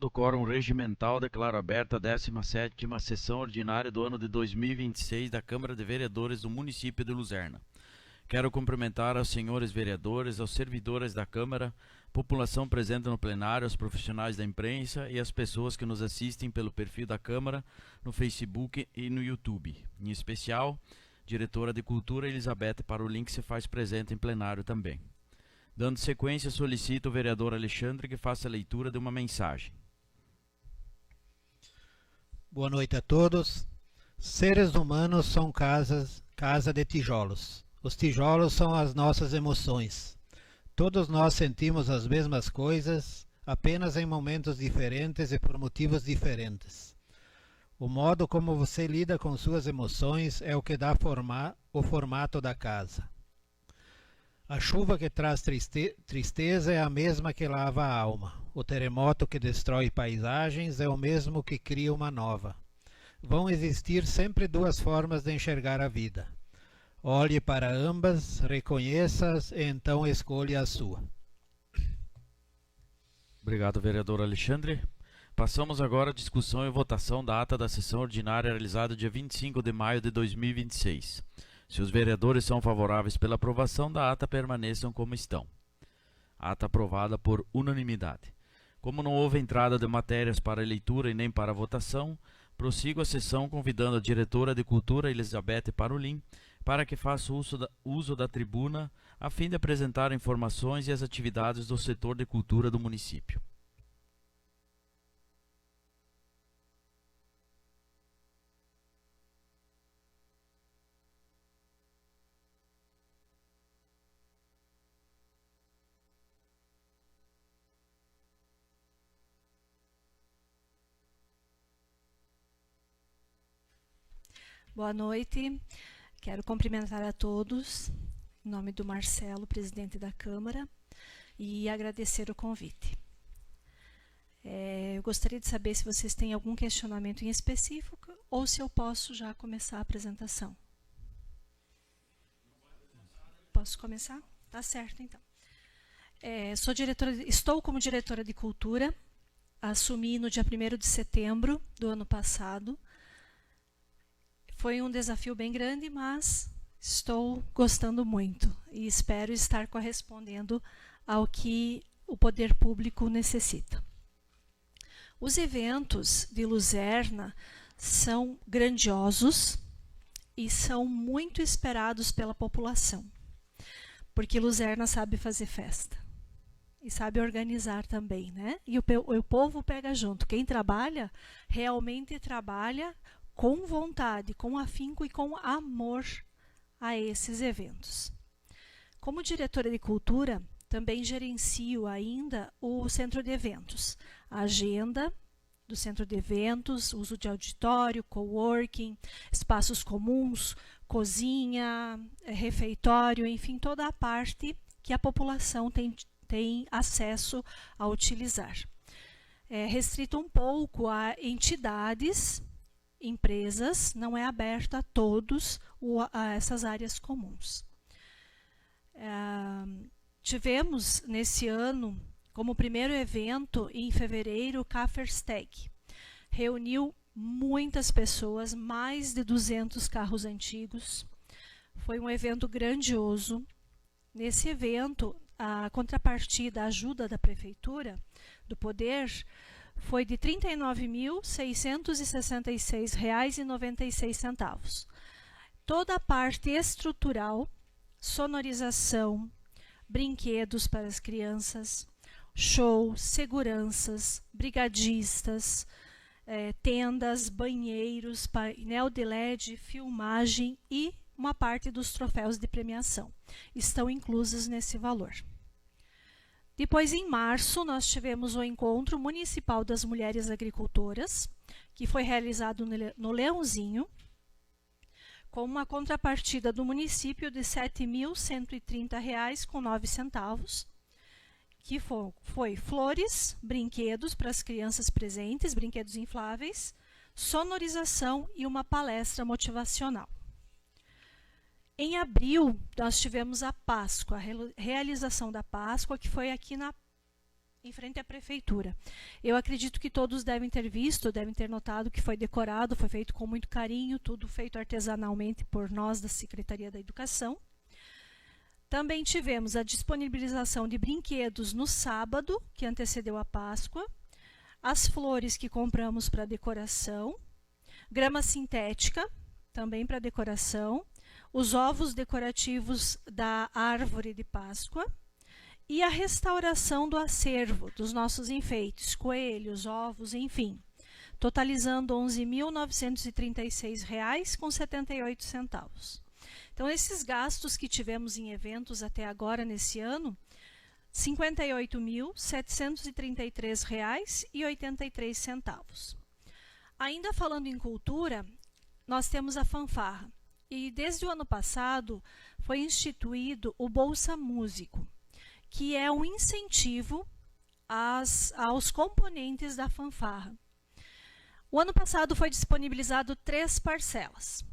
Do quórum regimental, declaro aberta a 17ª sessão ordinária do ano de 2026 da Câmara de Vereadores do município de Luzerna. Quero cumprimentar aos senhores vereadores, aos servidores da Câmara, população presente no plenário, aos profissionais da imprensa e às pessoas que nos assistem pelo perfil da Câmara no Facebook e no YouTube. Em especial, diretora de Cultura Elizabeth Parolin, que se faz presente em plenário também. Dando sequência, solicito o vereador Alexandre que faça a leitura de uma mensagem. Boa noite a todos. Seres humanos são casa de tijolos. Os tijolos são as nossas emoções. Todos nós sentimos as mesmas coisas, apenas em momentos diferentes e por motivos diferentes. O modo como você lida com suas emoções é o que dá o formato da casa. A chuva que traz tristeza é a mesma que lava a alma. O terremoto que destrói paisagens é o mesmo que cria uma nova. Vão existir sempre duas formas de enxergar a vida. Olhe para ambas, reconheça-as e então escolha a sua. Obrigado, vereador Alexandre. Passamos agora à discussão e votação da ata da sessão ordinária realizada dia 25 de maio de 2026. Se os vereadores são favoráveis pela aprovação da ata, permaneçam como estão. Ata aprovada por unanimidade. Como não houve entrada de matérias para leitura e nem para votação, prossigo a sessão convidando a diretora de Cultura, Elizabeth Parolin, para que faça uso da tribuna a fim de apresentar informações e as atividades do setor de cultura do município. Boa noite, quero cumprimentar a todos, em nome do Marcelo, presidente da Câmara, e agradecer o convite. Eu gostaria de saber se vocês têm algum questionamento em específico ou se eu posso já começar a apresentação. Posso começar? Tá certo, então. Estou como diretora de Cultura, assumi no dia 1º de setembro do ano passado. Foi um desafio bem grande, mas estou gostando muito e espero estar correspondendo ao que o poder público necessita. Os eventos de Luzerna são grandiosos e são muito esperados pela população, porque Luzerna sabe fazer festa e sabe organizar também, né? E o povo pega junto. Quem trabalha, realmente trabalha com vontade, com afinco e com amor a esses eventos. Como diretora de cultura, também gerencio ainda o centro de eventos, a agenda do centro de eventos, uso de auditório, coworking, espaços comuns, cozinha, refeitório, enfim, toda a parte que a população tem acesso a utilizar. Restrito um pouco a entidades, empresas, não é aberto a todos a essas áreas comuns. Tivemos nesse ano, como primeiro evento, em fevereiro, o Kaffersteg. Reuniu muitas pessoas, mais de 200 carros antigos. Foi um evento grandioso. Nesse evento, a contrapartida, a ajuda da Prefeitura, do Poder, foi de R$ 39.666,96. Toda a parte estrutural, sonorização, brinquedos para as crianças, show, seguranças, brigadistas, tendas, banheiros, painel de LED, filmagem e uma parte dos troféus de premiação estão inclusos nesse valor. Depois, em março, nós tivemos o Encontro Municipal das Mulheres Agricultoras, que foi realizado no Leãozinho, com uma contrapartida do município de R$ 7.130,09, que foi flores, brinquedos para as crianças presentes, brinquedos infláveis, sonorização e uma palestra motivacional. Em abril, nós tivemos a Páscoa, a realização da Páscoa, que foi aqui em frente à prefeitura. Eu acredito que todos devem ter visto, devem ter notado que foi decorado, foi feito com muito carinho, tudo feito artesanalmente por nós da Secretaria da Educação. Também tivemos a disponibilização de brinquedos no sábado, que antecedeu a Páscoa, as flores que compramos para decoração, grama sintética, também para decoração, os ovos decorativos da árvore de Páscoa, e a restauração do acervo dos nossos enfeites, coelhos, ovos, enfim, totalizando R$ 11.936,78. Então, esses gastos que tivemos em eventos até agora nesse ano, R$ 58.733,83. Ainda falando em cultura, nós temos a fanfarra. E desde o ano passado foi instituído o Bolsa Músico, que é um incentivo aos componentes da fanfarra. O ano passado foi disponibilizado 3 parcelas.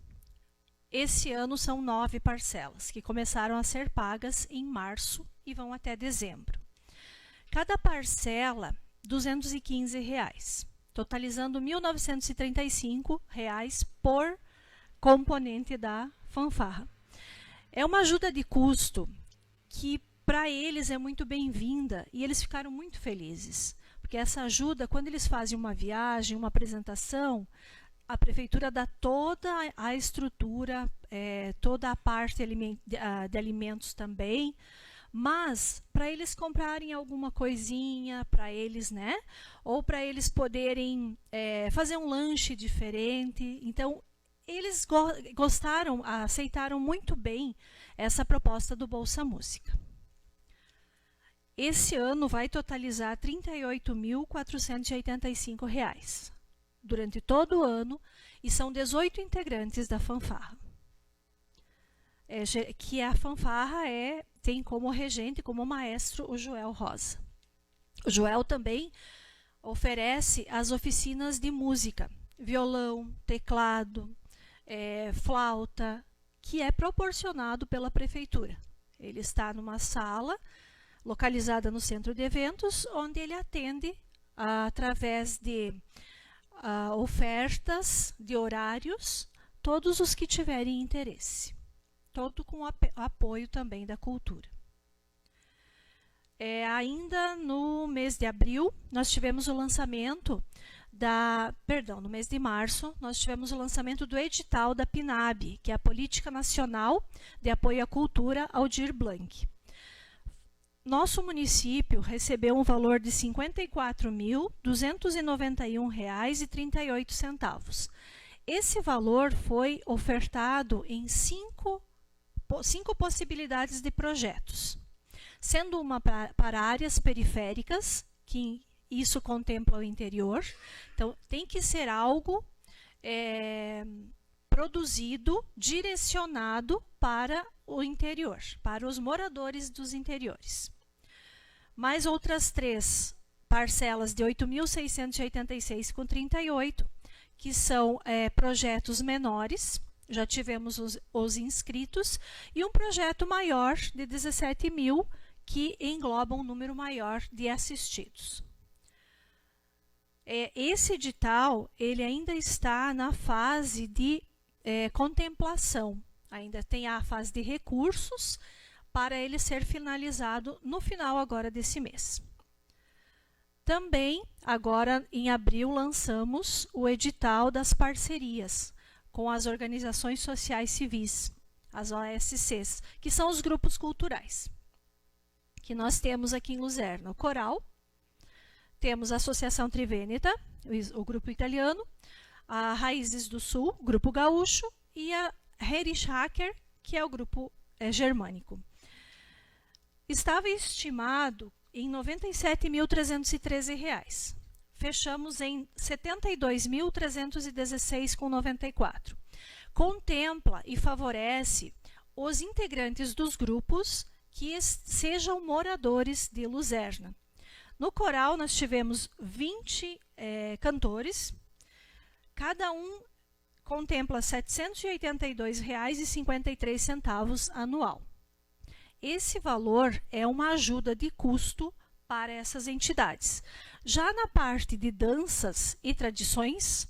Esse ano são 9 parcelas, que começaram a ser pagas em março e vão até dezembro. Cada parcela, R$ 215, totalizando R$ 1.935 por componente da fanfarra. É uma ajuda de custo que para eles é muito bem-vinda e eles ficaram muito felizes, porque essa ajuda, quando eles fazem uma viagem, uma apresentação, a prefeitura dá toda a estrutura, toda a parte de alimentos também, mas para eles comprarem alguma coisinha para eles, né? Ou para eles poderem fazer um lanche diferente. Então, eles gostaram, aceitaram muito bem essa proposta do Bolsa Música. Esse ano vai totalizar R$ 38.485 durante todo o ano, e são 18 integrantes da fanfarra. Que a fanfarra tem como regente, como maestro, o Joel Rosa. O Joel também oferece as oficinas de música, violão, teclado, flauta, que é proporcionado pela prefeitura. Ele está numa sala localizada no centro de eventos, onde ele atende através de ofertas de horários, todos os que tiverem interesse. Todo com apoio também da cultura. Ainda no mês de abril, nós tivemos o lançamento no mês de março, nós tivemos o lançamento do edital da PNAB, que é a Política Nacional de Apoio à Cultura Aldir Blanc. Nosso município recebeu um valor de R$ 54.291,38. Esse valor foi ofertado em cinco possibilidades de projetos, sendo uma para áreas periféricas, que isso contempla o interior. Então, tem que ser algo produzido, direcionado para o interior, para os moradores dos interiores. Mais outras 3 parcelas de R$ 8.686,38, que são projetos menores, já tivemos os inscritos, e um projeto maior de 17.000, que engloba um número maior de assistidos. Esse edital, ele ainda está na fase de contemplação, ainda tem a fase de recursos para ele ser finalizado no final agora desse mês. Também, agora em abril, lançamos o edital das parcerias com as organizações sociais civis, as OSCs, que são os grupos culturais, que nós temos aqui em Luzerna. O Coral, temos a Associação Trivênita, o grupo italiano, a Raízes do Sul, grupo gaúcho, e a Heinrich Hacker, que é o grupo germânico. Estava estimado em R$ 97.313. Fechamos em R$ 72.316,94. Contempla e favorece os integrantes dos grupos que sejam moradores de Luzerna. No coral, nós tivemos 20 cantores, cada um contempla R$ 782,53 anual. Esse valor é uma ajuda de custo para essas entidades. Já na parte de danças e tradições,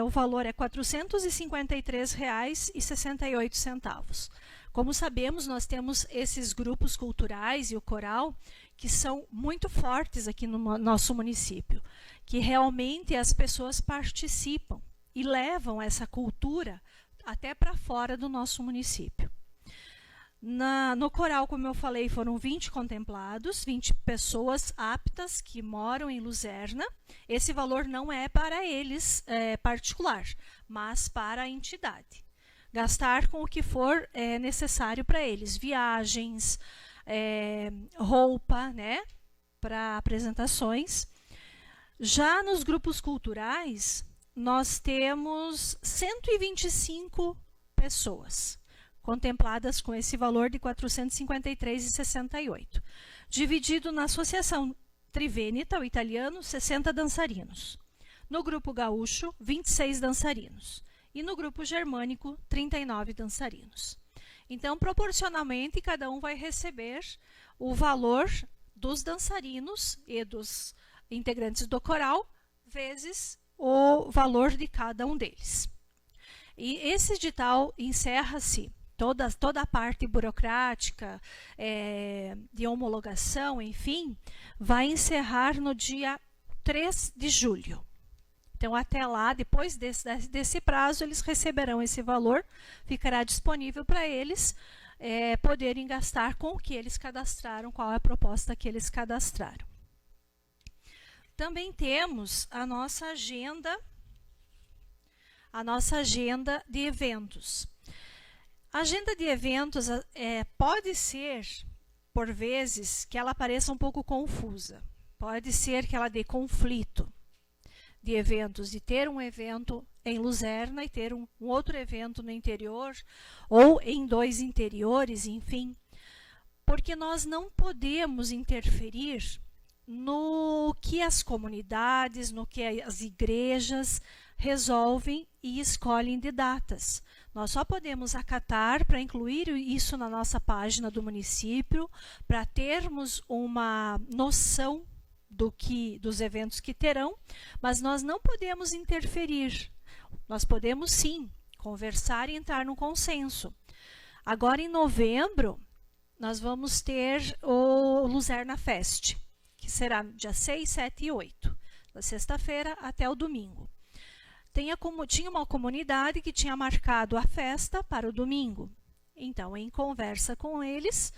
o valor é R$ 453,68. Como sabemos, nós temos esses grupos culturais e o coral que são muito fortes aqui no nosso município, que realmente as pessoas participam e levam essa cultura até para fora do nosso município. No coral, como eu falei, foram 20 contemplados, 20 pessoas aptas que moram em Luzerna. Esse valor não é para eles particular, mas para a entidade. Gastar com o que for necessário para eles, viagens, roupa, né, para apresentações. Já nos grupos culturais, nós temos 125 pessoas contempladas com esse valor de R$ 453,68. Dividido na Associação Triveneta, o italiano, 60 dançarinos. No grupo gaúcho, 26 dançarinos. E no grupo germânico, 39 dançarinos. Então, proporcionalmente, cada um vai receber o valor dos dançarinos e dos integrantes do coral, vezes o valor de cada um deles. E esse edital encerra-se. Toda a parte burocrática, de homologação, enfim, vai encerrar no dia 3 de julho. Então, até lá, depois desse prazo, eles receberão esse valor, ficará disponível para eles poderem gastar com o que eles cadastraram, qual é a proposta que eles cadastraram. Também temos a nossa agenda de eventos. A agenda de eventos pode ser, por vezes, que ela pareça um pouco confusa. Pode ser que ela dê conflito de eventos, de ter um evento em Luzerna e ter um outro evento no interior, ou em 2 interiores, enfim. Porque nós não podemos interferir no que as comunidades, no que as igrejas resolvem e escolhem de datas. Nós só podemos acatar para incluir isso na nossa página do município, para termos uma noção dos eventos que terão, mas nós não podemos interferir. Nós podemos, sim, conversar e entrar num consenso. Agora, em novembro, nós vamos ter o Luzerna Fest, que será dia 6, 7 e 8, da sexta-feira até o domingo. Tinha uma comunidade que tinha marcado a festa para o domingo. Então, em conversa com eles,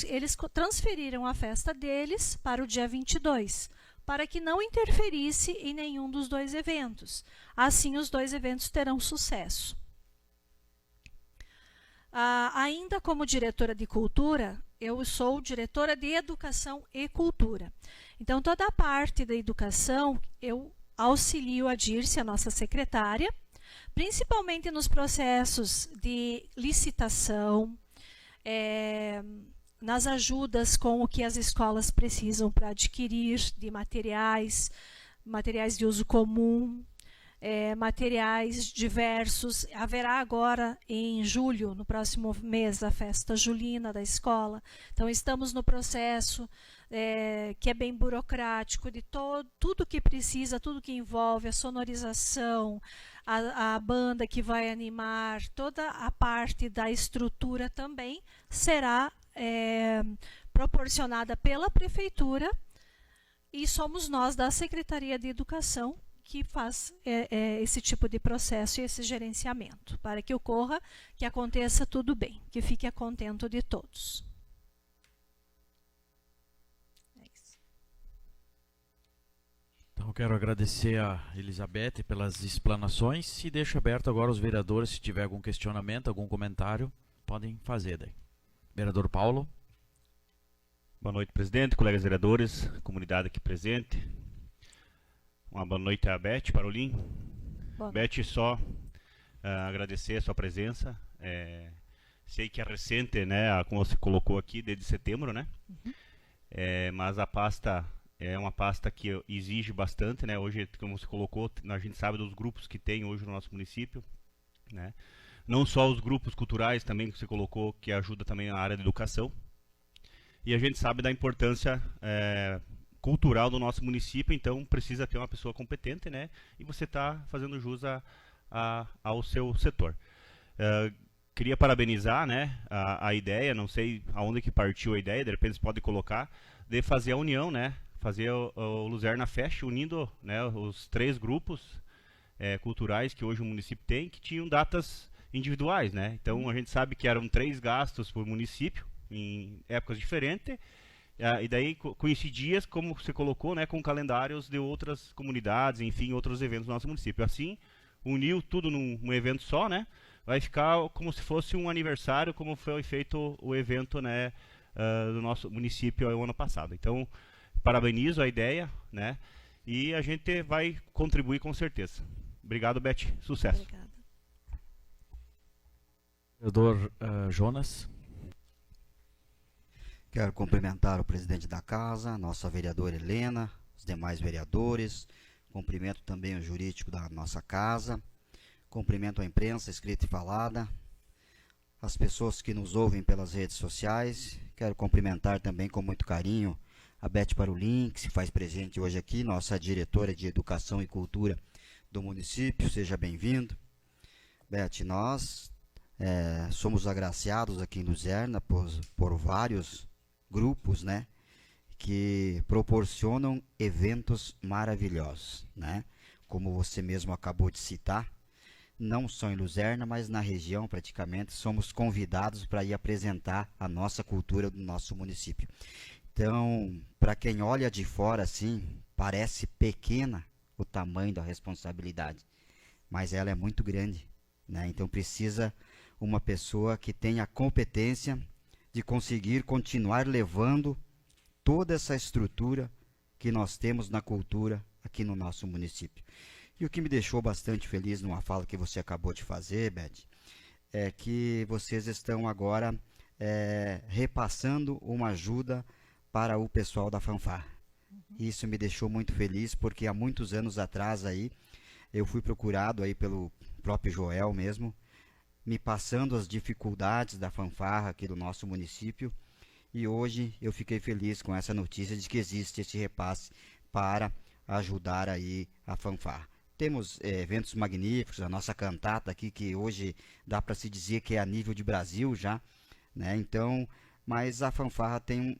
eles transferiram a festa deles para o dia 22, para que não interferisse em nenhum dos 2 eventos. Assim, os 2 eventos terão sucesso. Ainda como diretora de cultura, eu sou diretora de educação e cultura. Então, toda a parte da educação, eu auxilio a Dirce, a nossa secretária, principalmente nos processos de licitação, nas ajudas com o que as escolas precisam para adquirir de materiais de uso comum, materiais diversos. Haverá agora em julho, no próximo mês, a festa julina da escola. Então, estamos no processo que é bem burocrático, de tudo que precisa, tudo que envolve a sonorização, a banda que vai animar, toda a parte da estrutura também será proporcionada pela Prefeitura, e somos nós da Secretaria de Educação que faz esse tipo de processo e esse gerenciamento, para que ocorra, que aconteça tudo bem, que fique a contento de todos. Então, quero agradecer a Elizabeth pelas explanações e deixo aberto agora os vereadores, se tiver algum questionamento, algum comentário, podem fazer daí. Vereador Paulo. Boa noite, presidente, colegas vereadores, comunidade aqui presente. Uma boa noite a Beth Parolin. Beth, só agradecer a sua presença. Sei que é recente, né, como você colocou aqui, desde setembro, né? Uhum. Mas a pasta é uma pasta que exige bastante, né? Hoje, como você colocou, a gente sabe dos grupos que tem hoje no nosso município, né? Não só os grupos culturais também que você colocou, que ajuda também na área da educação. e a gente sabe da importância cultural do nosso município, então precisa ter uma pessoa competente, né? E você está fazendo jus ao seu setor. Queria parabenizar, né, a ideia, não sei aonde que partiu a ideia, de repente você pode colocar, de fazer a união, né? Fazer o Luzerna Fest, unindo, né, os 3 grupos culturais que hoje o município tem, que tinham datas individuais, né? Então a gente sabe que eram 3 gastos por município, em épocas diferentes, e daí coincidia, como você colocou, né, com calendários de outras comunidades, enfim, outros eventos do nosso município. Assim, uniu tudo num evento só, né? Vai ficar como se fosse um aniversário, como foi feito o evento, né, do nosso município o ano passado. Então, parabenizo a ideia, né? E a gente vai contribuir com certeza. Obrigado, Beth. Sucesso. Obrigada. Vereador Jonas. Quero cumprimentar o presidente da casa, nossa vereadora Helena, os demais vereadores. Cumprimento também o jurídico da nossa casa. Cumprimento a imprensa escrita e falada, as pessoas que nos ouvem pelas redes sociais. Quero cumprimentar também com muito carinho a Beth Parolin, que se faz presente hoje aqui, nossa diretora de Educação e Cultura do município. Seja bem-vindo. Beth, nós somos agraciados aqui em Luzerna por vários grupos, né, que proporcionam eventos maravilhosos, né, como você mesmo acabou de citar. Não só em Luzerna, mas na região praticamente somos convidados para ir apresentar a nossa cultura do nosso município. Então, para quem olha de fora assim, parece pequena o tamanho da responsabilidade, mas ela é muito grande, né? Então precisa uma pessoa que tenha a competência de conseguir continuar levando toda essa estrutura que nós temos na cultura aqui no nosso município. E o que me deixou bastante feliz numa fala que você acabou de fazer, Beth, é que vocês estão agora repassando uma ajuda para o pessoal da fanfarra. Isso me deixou muito feliz, porque há muitos anos atrás aí, eu fui procurado aí pelo próprio Joel mesmo, me passando as dificuldades da fanfarra aqui do nosso município, e hoje eu fiquei feliz com essa notícia de que existe esse repasse para ajudar aí a fanfarra. Temos eventos magníficos, a nossa cantata aqui, que hoje dá para se dizer que é a nível de Brasil já, né? Então, mas a fanfarra tem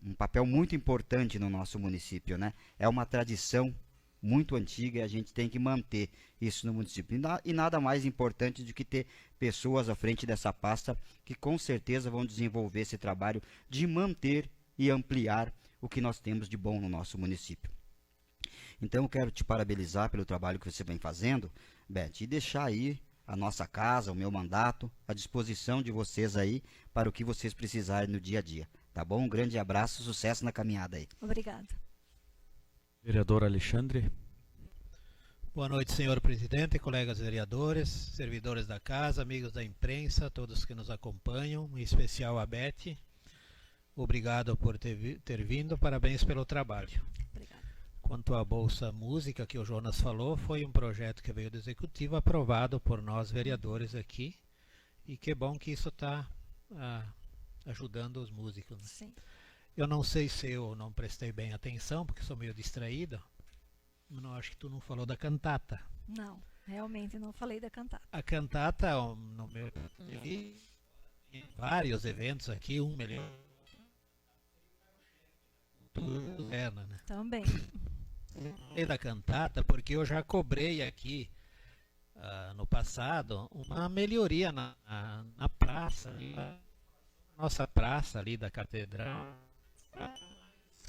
um papel muito importante no nosso município, né? É uma tradição muito antiga e a gente tem que manter isso no município. E nada mais importante do que ter pessoas à frente dessa pasta que com certeza vão desenvolver esse trabalho de manter e ampliar o que nós temos de bom no nosso município. Então eu quero te parabenizar pelo trabalho que você vem fazendo, Beth, e deixar aí a nossa casa, o meu mandato, à disposição de vocês aí para o que vocês precisarem no dia a dia. Tá bom? Um grande abraço, sucesso na caminhada aí. Obrigada. Vereador Alexandre. Boa noite, senhor presidente, colegas vereadores, servidores da casa, amigos da imprensa, todos que nos acompanham, em especial a Beth. Obrigado por ter vindo, parabéns pelo trabalho. Obrigada. Quanto à Bolsa Música, que o Jonas falou, foi um projeto que veio do Executivo, aprovado por nós vereadores aqui, e que bom que isso está ajudando os músicos, né? Sim. Eu não sei se eu não prestei bem atenção, porque sou meio distraído, mas não, acho que tu não falou da cantata. Não, realmente não falei da cantata. A cantata, no meu vários eventos aqui, 1 milhão. Né? Também. E da cantata, porque eu já cobrei aqui no passado uma melhoria na praça, nossa praça ali da catedral.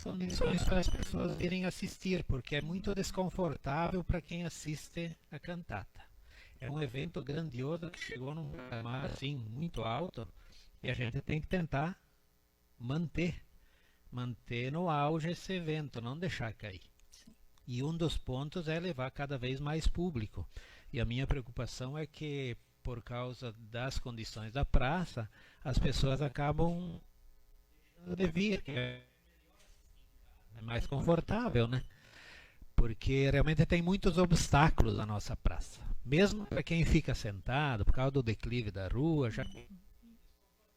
Condições para as pessoas virem assistir, porque é muito desconfortável para quem assiste a cantata. É um evento grandioso que chegou num patamar assim muito alto e a gente tem que tentar manter no auge esse evento, não deixar cair. Sim. E um dos pontos é levar cada vez mais público. E a minha preocupação é que, por causa das condições da praça, as pessoas acabam de vir, que é mais confortável, né? Porque realmente tem muitos obstáculos na nossa praça. Mesmo para quem fica sentado, por causa do declive da rua, já é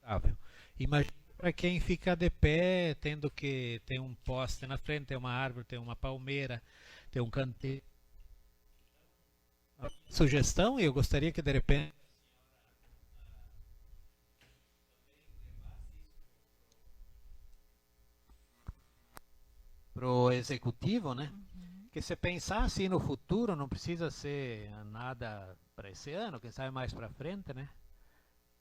confortável. Imagina para quem fica de pé, tendo que ter um poste na frente, tem uma árvore, tem uma palmeira, tem um canteiro. Sugestão, e eu gostaria que de repente pro executivo, né? Que se pensar assim no futuro, não precisa ser nada para esse ano, quem sabe mais para frente, né?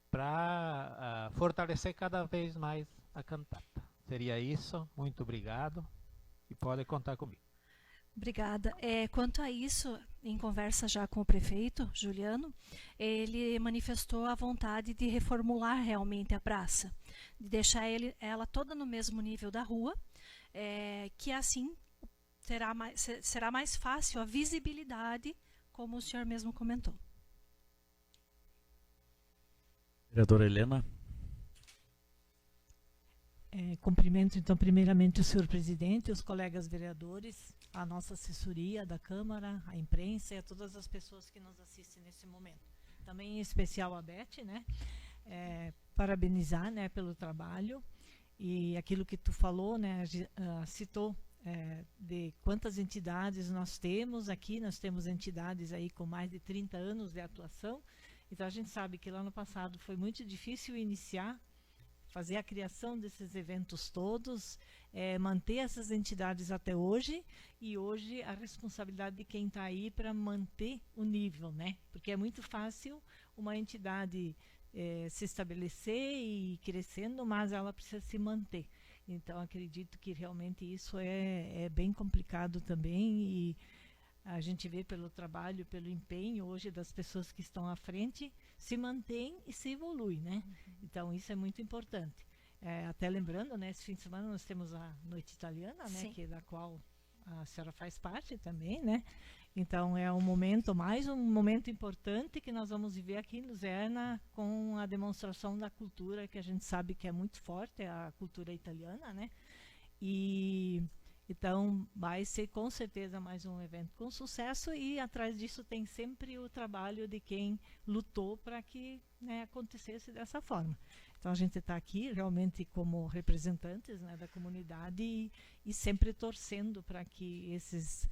Para fortalecer cada vez mais a cantata. Seria isso. Muito obrigado e pode contar comigo. Obrigada. Quanto a isso, em conversa já com o prefeito, Juliano, ele manifestou a vontade de reformular realmente a praça, de deixar ela toda no mesmo nível da rua, que assim será mais fácil a visibilidade, como o senhor mesmo comentou. Vereadora Helena. Cumprimento, então, primeiramente o senhor presidente, os colegas vereadores, a nossa assessoria da Câmara, a imprensa e a todas as pessoas que nos assistem nesse momento. Também em especial a Beth, né? Parabenizar, né, pelo trabalho e aquilo que tu falou, né, citou de quantas entidades nós temos aqui. Nós temos entidades aí com mais de 30 anos de atuação. Então a gente sabe que lá no passado foi muito difícil iniciar, fazer a criação desses eventos todos, manter essas entidades até hoje, e hoje a responsabilidade de quem está aí para manter o nível, né? Porque é muito fácil uma entidade se estabelecer e ir crescendo, mas ela precisa se manter. Então acredito que realmente isso é bem complicado também, e a gente vê pelo trabalho, pelo empenho hoje das pessoas que estão à frente, se mantém e se evolui, né? Então isso é muito importante. Até lembrando, né, esse fim de semana nós temos a Noite Italiana, né, da qual a senhora faz parte também, né? Então é mais um momento importante que nós vamos viver aqui em Luzerna, com a demonstração da cultura, que a gente sabe que é muito forte, a cultura italiana, né? E então vai ser com certeza mais um evento com sucesso, e atrás disso tem sempre o trabalho de quem lutou para que, né, acontecesse dessa forma. Então a gente está aqui realmente como representantes, né, da comunidade, e sempre torcendo para que esses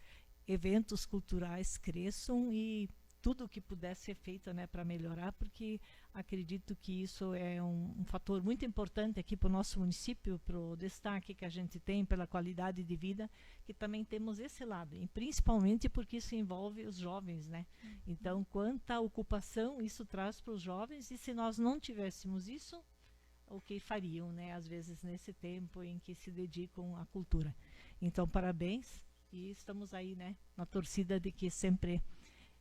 eventos culturais cresçam e tudo o que puder ser feito, né, para melhorar, porque acredito que isso é um fator muito importante aqui para o nosso município, para o destaque que a gente tem, pela qualidade de vida, que também temos esse lado, e principalmente porque isso envolve os jovens, né? Então, quanta ocupação isso traz para os jovens, e se nós não tivéssemos isso, o que fariam, né, às vezes nesse tempo em que se dedicam à cultura. Então, parabéns, e estamos aí, né, na torcida de que sempre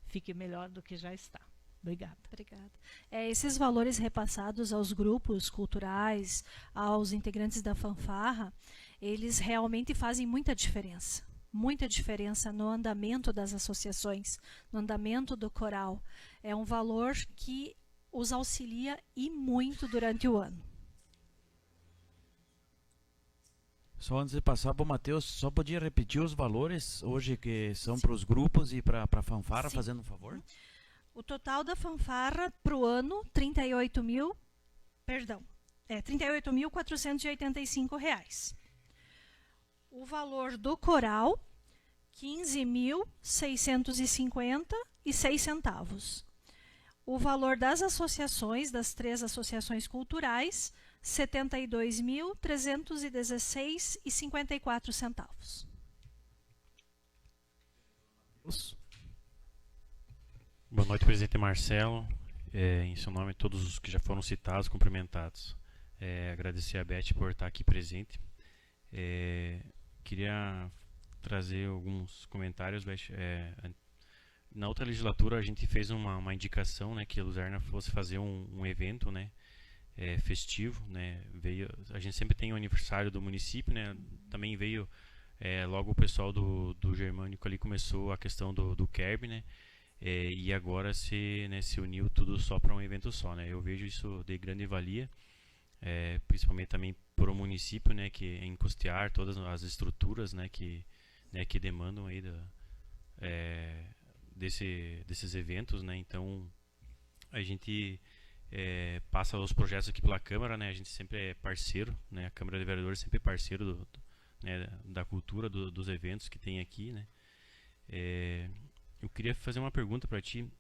fique melhor do que já está. Obrigada. Obrigada. Esses valores repassados aos grupos culturais, aos integrantes da fanfarra, eles realmente fazem muita diferença no andamento das associações, no andamento do coral. É um valor que os auxilia e muito durante o ano. Só antes de passar para o Matheus, só podia repetir os valores hoje que são para os grupos e para a fanfarra, fazendo um favor? O total da fanfarra para o ano, R$ 38.485. O valor do coral, R$ 15.650,06. O valor das associações, das 3 associações culturais, R$ 72.316,54. Boa noite, presidente Marcelo. Em seu nome, todos os que já foram citados, cumprimentados. Agradecer a Beth por estar aqui presente. Queria trazer alguns comentários, Beth. Na outra legislatura, a gente fez uma indicação, né, que a Luzerna fosse fazer um evento, né, festivo, né? A gente sempre tem o aniversário do município, né? Também veio logo o pessoal do Germânico ali, começou a questão do Kerb, né? E agora se uniu tudo só para um evento só, né? Eu vejo isso de grande valia, principalmente também para o município, né, que em custear todas as estruturas, né, que demandam aí desses eventos, né? Então a gente passa os projetos aqui pela Câmara, né? A gente sempre é parceiro, né? A Câmara de Vereadores sempre é parceiro né, da cultura, dos eventos que tem aqui, né? Eu queria fazer uma pergunta para ti.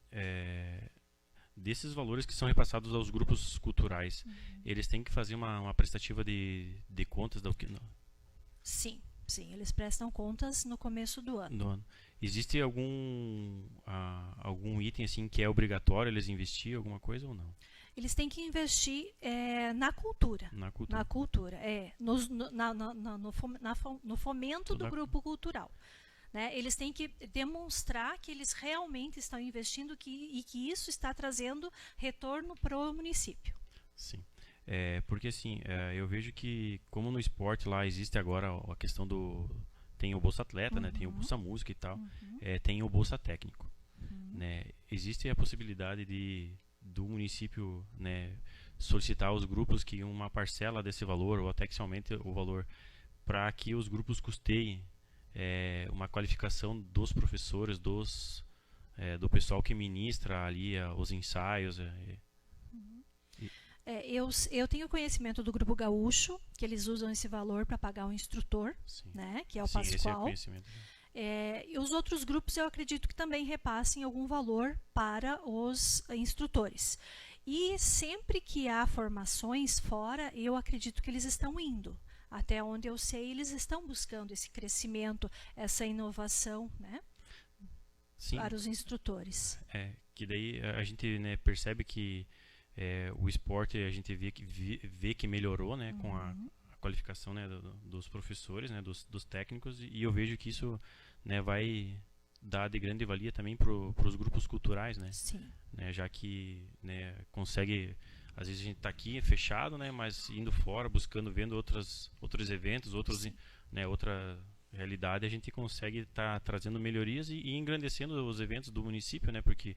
Desses valores que são repassados aos grupos culturais, eles têm que fazer uma prestativa de contas do que? Sim, eles prestam contas no começo do ano. Existe algum item assim que é obrigatório eles investir alguma coisa ou não? Eles têm que investir na cultura. Na cultura, no fomento do grupo cultural. Né? Eles têm que demonstrar que eles realmente estão investindo e que isso está trazendo retorno para o município. Sim. Porque assim, eu vejo que como no esporte lá existe agora a questão tem o Bolsa Atleta, né? Tem o Bolsa Música e tal, tem o Bolsa Técnico. Né? Existe a possibilidade do município, né, solicitar aos grupos que uma parcela desse valor, ou até que se aumente o valor, para que os grupos custeiem uma qualificação dos professores, do pessoal que ministra ali os ensaios. Eu tenho conhecimento do Grupo Gaúcho, que eles usam esse valor para pagar o instrutor, né, que é o Pascoal. E os outros grupos eu acredito que também repassem algum valor para os instrutores. E sempre que há formações fora, eu acredito que eles estão indo. Até onde eu sei, eles estão buscando esse crescimento, essa inovação, né, para os instrutores. Que daí a gente, né, percebe que o esporte a gente vê que melhorou, né, com a qualificação, né, dos professores, né, dos técnicos, e eu vejo que isso, né, vai dar de grande valia também para os grupos culturais, né? Sim. Né, já que, né, consegue, às vezes a gente está aqui fechado, né, mas indo fora, buscando, vendo outros eventos, né, outra realidade, a gente consegue estar trazendo melhorias e engrandecendo os eventos do município, né, porque,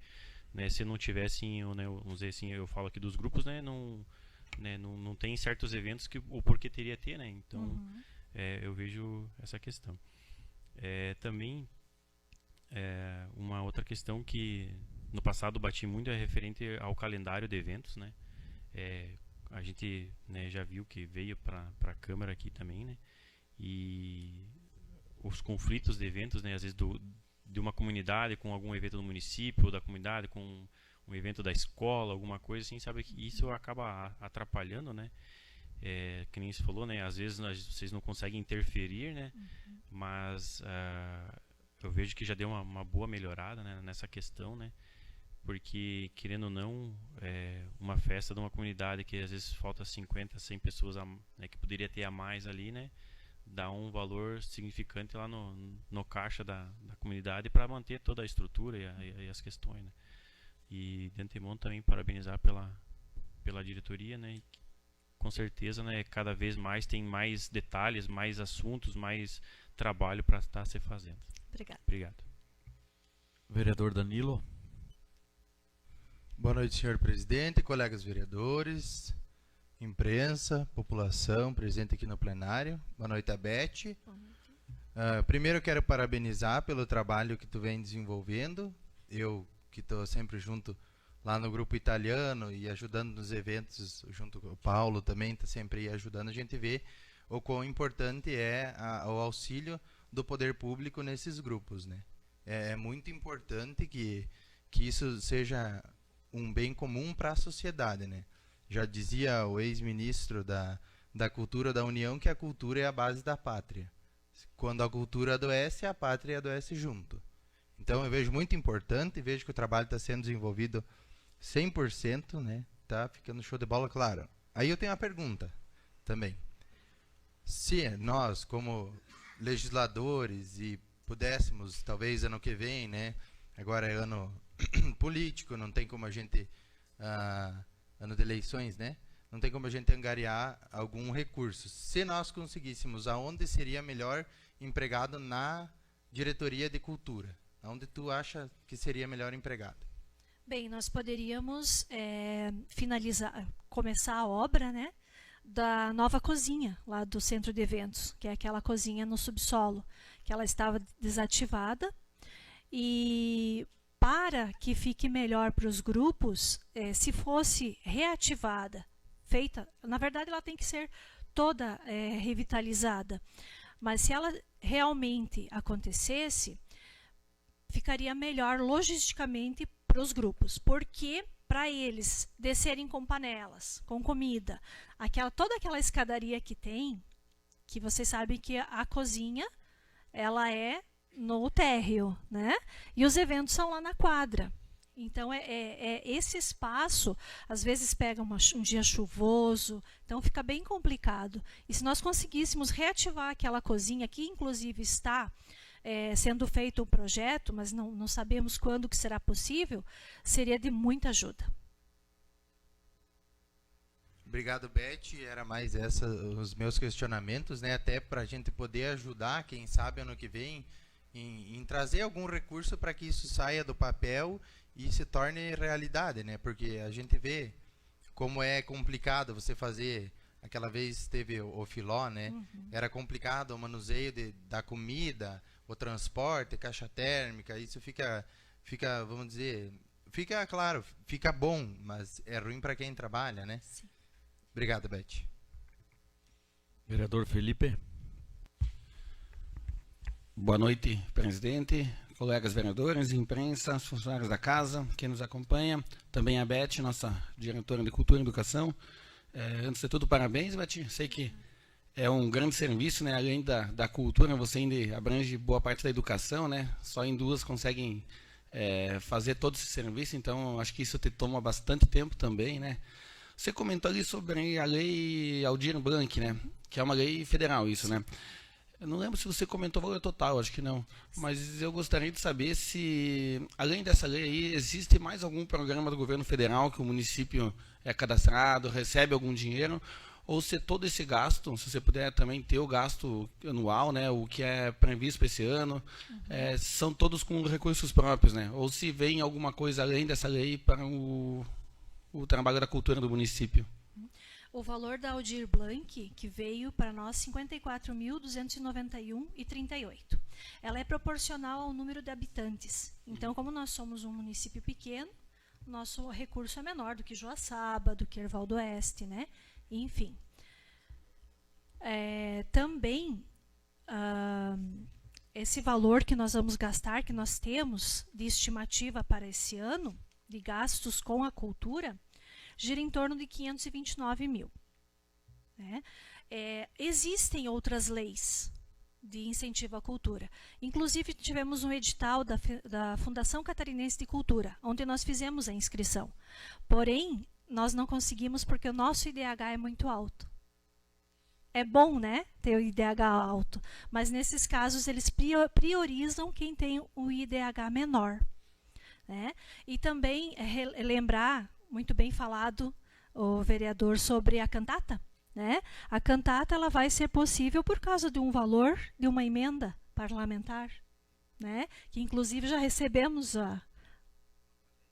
né, se não tivessem, né, vamos dizer assim, eu falo aqui dos grupos, né, não tem certos eventos que o porquê teria ter, né, então eu vejo essa questão. Também uma outra questão que no passado bati muito é referente ao calendário de eventos, né. A gente, né, já viu que veio para a Câmara aqui também, né, e os conflitos de eventos, né, às vezes de uma comunidade com algum evento do município, ou da comunidade com um evento da escola, alguma coisa assim, sabe, que isso acaba atrapalhando, né, que nem você falou, né, às vezes vocês não conseguem interferir, né, mas eu vejo que já deu uma boa melhorada, né, nessa questão, né, porque, querendo ou não, uma festa de uma comunidade que às vezes falta 50, 100 pessoas, né, que poderia ter a mais ali, né, dá um valor significante lá no caixa da comunidade para manter toda a estrutura e as questões, né. E de antemão também parabenizar pela diretoria, né, e com certeza, né, cada vez mais tem mais detalhes, mais assuntos, mais trabalho para estar se fazendo. Obrigado. Vereador Danilo. Boa noite, senhor presidente, colegas vereadores, imprensa, população presente aqui no plenário. Boa noite, a Beth. Primeiro eu quero parabenizar pelo trabalho que tu vem desenvolvendo. Eu que estou sempre junto lá no grupo italiano e ajudando nos eventos, junto com o Paulo também está sempre ajudando. A gente vê o quão importante é o auxílio do poder público nesses grupos, né? É muito importante que isso seja um bem comum para a sociedade, né? Já dizia o ex-ministro da Cultura da União que a cultura é a base da pátria. Quando a cultura adoece, a pátria adoece junto. Então eu vejo muito importante, vejo que o trabalho está sendo desenvolvido 100%, né? Tá ficando show de bola, claro. Aí eu tenho uma pergunta também. Se nós, como legisladores, e pudéssemos, talvez ano que vem, né? Agora é ano político, não tem como a gente, ano de eleições, né? Não tem como a gente angariar algum recurso. Se nós conseguíssemos, aonde seria melhor empregado na diretoria de cultura? Aonde tu acha que seria melhor empregado? Bem, nós poderíamos começar a obra, né, da nova cozinha lá do centro de eventos, que é aquela cozinha no subsolo, que ela estava desativada, e para que fique melhor para os grupos, se fosse reativada, feita, na verdade ela tem que ser toda revitalizada, mas se ela realmente acontecesse, ficaria melhor logisticamente para os grupos, porque para eles descerem com panelas, com comida, toda aquela escadaria que tem, que vocês sabem que a cozinha, ela é no térreo, né? E os eventos são lá na quadra. Então, esse espaço, às vezes pega um dia chuvoso, então fica bem complicado. E se nós conseguíssemos reativar aquela cozinha, que inclusive está sendo feito um projeto, mas não sabemos quando que será possível, seria de muita ajuda. Obrigado, Beth. Era mais os meus questionamentos, né? Até para a gente poder ajudar, quem sabe ano que vem, em trazer algum recurso para que isso saia do papel e se torne realidade, né? Porque a gente vê como é complicado você fazer. Aquela vez teve o filó, né? Uhum. Era complicado o manuseio da comida, o transporte, caixa térmica. Isso fica, vamos dizer, claro, fica bom, mas é ruim para quem trabalha, né? Sim. Obrigado, Beth. Vereador Felipe. Boa noite, presidente, colegas vereadores, imprensa, funcionários da casa, quem nos acompanha, também a Beth, nossa diretora de Cultura e Educação. Antes de tudo, parabéns, Beth. Sei que é um grande serviço, né? Além da cultura, você ainda abrange boa parte da educação, né? Só em duas conseguem fazer todo esse serviço, então acho que isso te toma bastante tempo também, né? Você comentou ali sobre a lei Aldir Blanc, né? Que é uma lei federal, isso, né? Eu não lembro se você comentou o valor total, acho que não. Mas eu gostaria de saber se, além dessa lei aí, existe mais algum programa do governo federal que o município é cadastrado, recebe algum dinheiro, ou se todo esse gasto, se você puder também ter o gasto anual, né, o que é previsto para esse ano, são todos com recursos próprios, né? Ou se vem alguma coisa além dessa lei para o trabalho da cultura do município. O valor da Aldir Blanc, que veio para nós, R$ 54.291,38. Ela é proporcional ao número de habitantes. Então, como nós somos um município pequeno, nosso recurso é menor do que Joaçaba, do que Erval do Oeste, né? Enfim. Também, esse valor que nós vamos gastar, que nós temos de estimativa para esse ano, de gastos com a cultura, gira em torno de 529 mil. Né? Existem outras leis de incentivo à cultura. Inclusive, tivemos um edital da Fundação Catarinense de Cultura, onde nós fizemos a inscrição. Porém, nós não conseguimos porque o nosso IDH é muito alto. É bom, né, ter o IDH alto, mas nesses casos eles priorizam quem tem o IDH menor. Né? E também lembrar, muito bem falado o vereador sobre a cantata, né? A cantata ela vai ser possível por causa de um valor de uma emenda parlamentar, né? Que inclusive já recebemos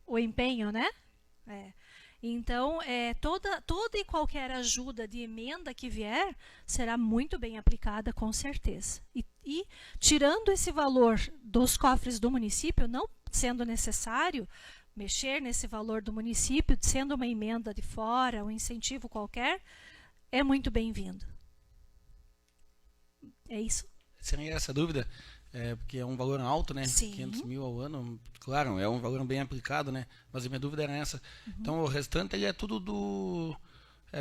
o empenho, né? Então, toda e qualquer ajuda de emenda que vier será muito bem aplicada, com certeza. E tirando esse valor dos cofres do município, não sendo necessário mexer nesse valor do município, sendo uma emenda de fora, um incentivo qualquer, é muito bem-vindo. É isso. Sem essa dúvida, porque é um valor alto, né? Sim. 500 mil ao ano, claro, é um valor bem aplicado, né? Mas a minha dúvida era essa. Uhum. Então, o restante ele é tudo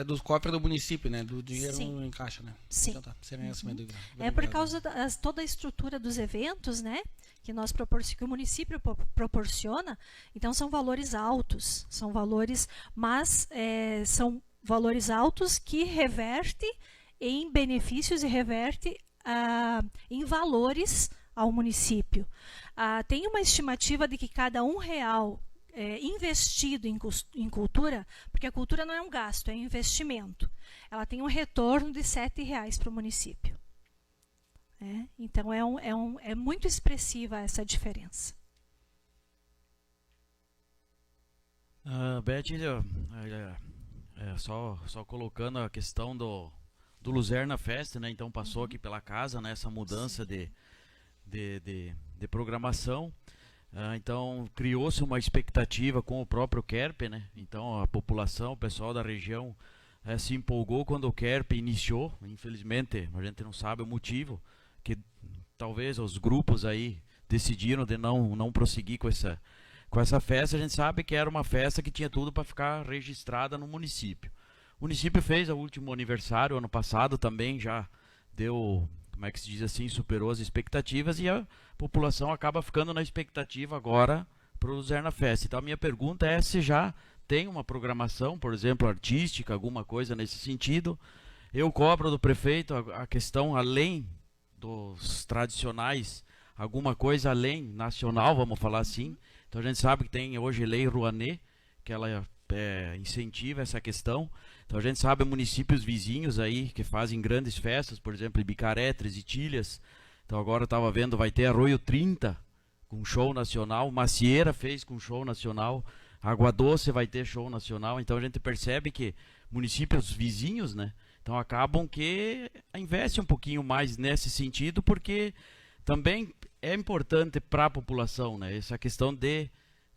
dos cofres do município, né? Do dinheiro Sim. em caixa, né? Sim. Então tá, seria essa a minha dúvida. Por causa toda a estrutura dos eventos, né? Que o município proporciona, então são valores altos, são valores altos que reverte em benefícios e reverte em valores ao município. Tem uma estimativa de que cada R$1 investido em cultura, porque a cultura não é um gasto, é um investimento, ela tem um retorno de R$7 para o município. Então, é muito expressiva essa diferença. Beth, só colocando a questão do Luzerna Fest, né? Então, passou aqui pela casa, né? Essa mudança de programação. Então criou-se uma expectativa com o próprio KERP, né? Então a população, o pessoal da região se empolgou quando o KERP iniciou. Infelizmente a gente não sabe o motivo, que talvez os grupos aí decidiram de não prosseguir com essa festa. A gente sabe que era uma festa que tinha tudo para ficar registrada no município. O município fez o último aniversário ano passado, também já deu, como é que se diz assim, superou as expectativas, e a população acaba ficando na expectativa agora para o Zerna Fest. Então a minha pergunta é se já tem uma programação, por exemplo, artística, alguma coisa nesse sentido. Eu cobro do prefeito a questão além dos tradicionais, alguma coisa além nacional, vamos falar assim. Então a gente sabe que tem hoje Lei Rouanet, que ela incentiva essa questão. Então a gente sabe municípios vizinhos aí que fazem grandes festas, por exemplo, Ibicaré, Três Itilhas. Então agora eu estava vendo, vai ter Arroio 30 com show nacional, Macieira fez com show nacional, Água Doce vai ter show nacional. Então a gente percebe que municípios vizinhos, né, então acabam que investem um pouquinho mais nesse sentido, porque também é importante para a população, né, essa questão de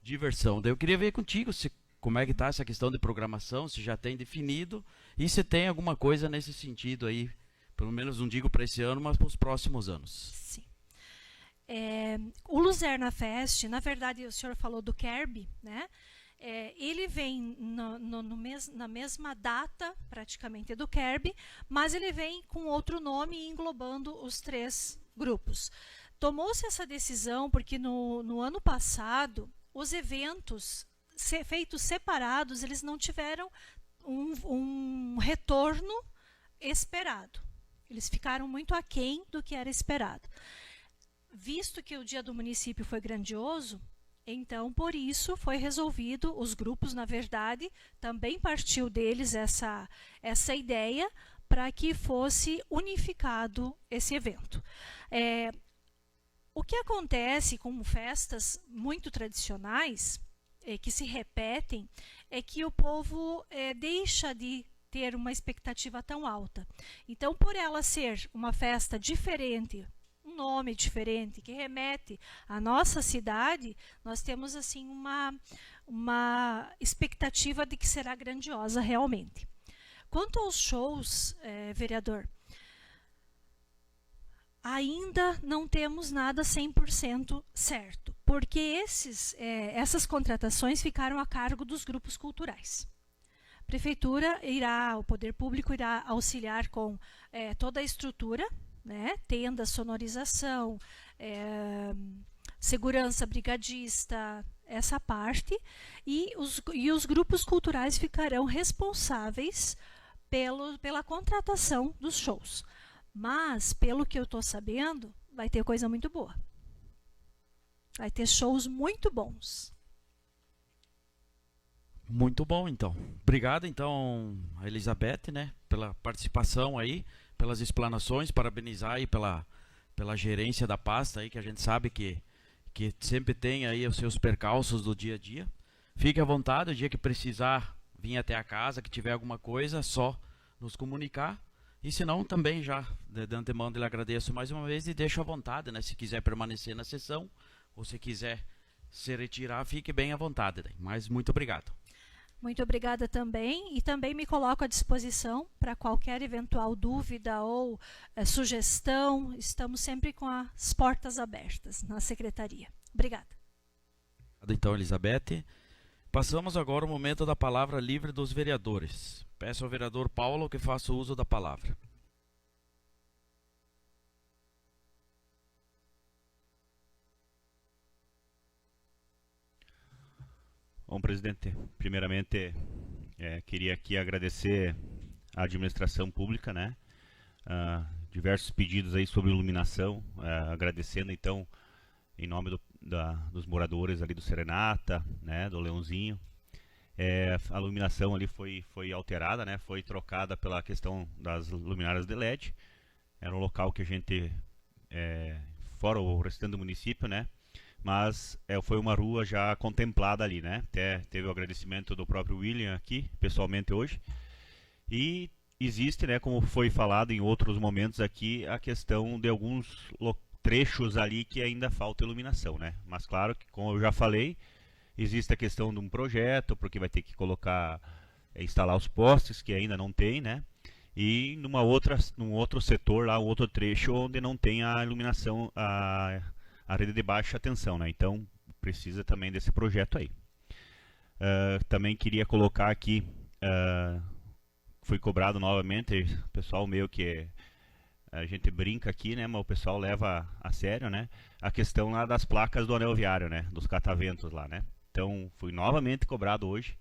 diversão. Daí eu queria ver contigo como é que está essa questão de programação, se já tem definido e se tem alguma coisa nesse sentido aí, pelo menos não digo para esse ano, mas para os próximos anos. Sim. O Luzerna Fest, na verdade o senhor falou do KERB, né? Ele vem na mesma data praticamente do KERB, mas ele vem com outro nome englobando os 3 grupos. Tomou-se essa decisão porque no ano passado os eventos feitos separados, eles não tiveram um retorno esperado. Eles ficaram muito aquém do que era esperado. Visto que o dia do município foi grandioso, então por isso foi resolvido, os grupos, na verdade, também partiu deles essa ideia para que fosse unificado esse evento. O que acontece com festas muito tradicionais, que se repetem, é que o povo deixa de ter uma expectativa tão alta. Então, por ela ser uma festa diferente, um nome diferente, que remete à nossa cidade, nós temos assim uma expectativa de que será grandiosa realmente. Quanto aos shows, vereador, ainda não temos nada 100% certo, porque essas contratações ficaram a cargo dos grupos culturais. A prefeitura o poder público irá auxiliar com toda a estrutura, né, tenda, sonorização, segurança brigadista, essa parte, e os grupos culturais ficarão responsáveis pela contratação dos shows. Mas, pelo que eu estou sabendo, vai ter coisa muito boa. Vai ter shows muito bons. Muito bom, então. Obrigado, então, a Elizabeth, né, pela participação aí, pelas explanações, parabenizar aí pela gerência da pasta aí, que a gente sabe que sempre tem aí os seus percalços do dia a dia. Fique à vontade, o dia que precisar vir até a casa, que tiver alguma coisa, só nos comunicar. E se não, também já, de antemão, lhe agradeço mais uma vez e deixo à vontade, né? Se quiser permanecer na sessão, ou se quiser se retirar, fique bem à vontade. Mas muito obrigado. Muito obrigada também, e também me coloco à disposição para qualquer eventual dúvida ou sugestão. Estamos sempre com as portas abertas na secretaria. Obrigada. Então, Elizabeth. Passamos agora ao momento da palavra livre dos vereadores. Peço ao vereador Paulo que faça uso da palavra. Bom, presidente, primeiramente queria aqui agradecer à administração pública, né? Diversos pedidos aí sobre iluminação, agradecendo então em nome dos moradores ali do Serenata, né, do Leãozinho. A iluminação ali foi alterada, né, foi trocada pela questão das luminárias de LED. Era um local que a gente, fora o restante do município, né, mas foi uma rua já contemplada ali, né. Até teve o agradecimento do próprio William aqui, pessoalmente hoje. E existe, né, como foi falado em outros momentos aqui, a questão de alguns trechos ali que ainda falta iluminação, né? Mas claro que, como eu já falei, existe a questão de um projeto, porque vai ter que instalar os postes, que ainda não tem, né? E num outro setor lá, um outro trecho onde não tem a iluminação, a rede de baixa tensão, né? Então precisa também desse projeto aí. Também queria colocar aqui, fui cobrado novamente, pessoal meio que a gente brinca aqui, né? Mas o pessoal leva a sério, né? A questão lá das placas do anel viário, né? Dos cataventos lá, né? Então fui novamente cobrado hoje.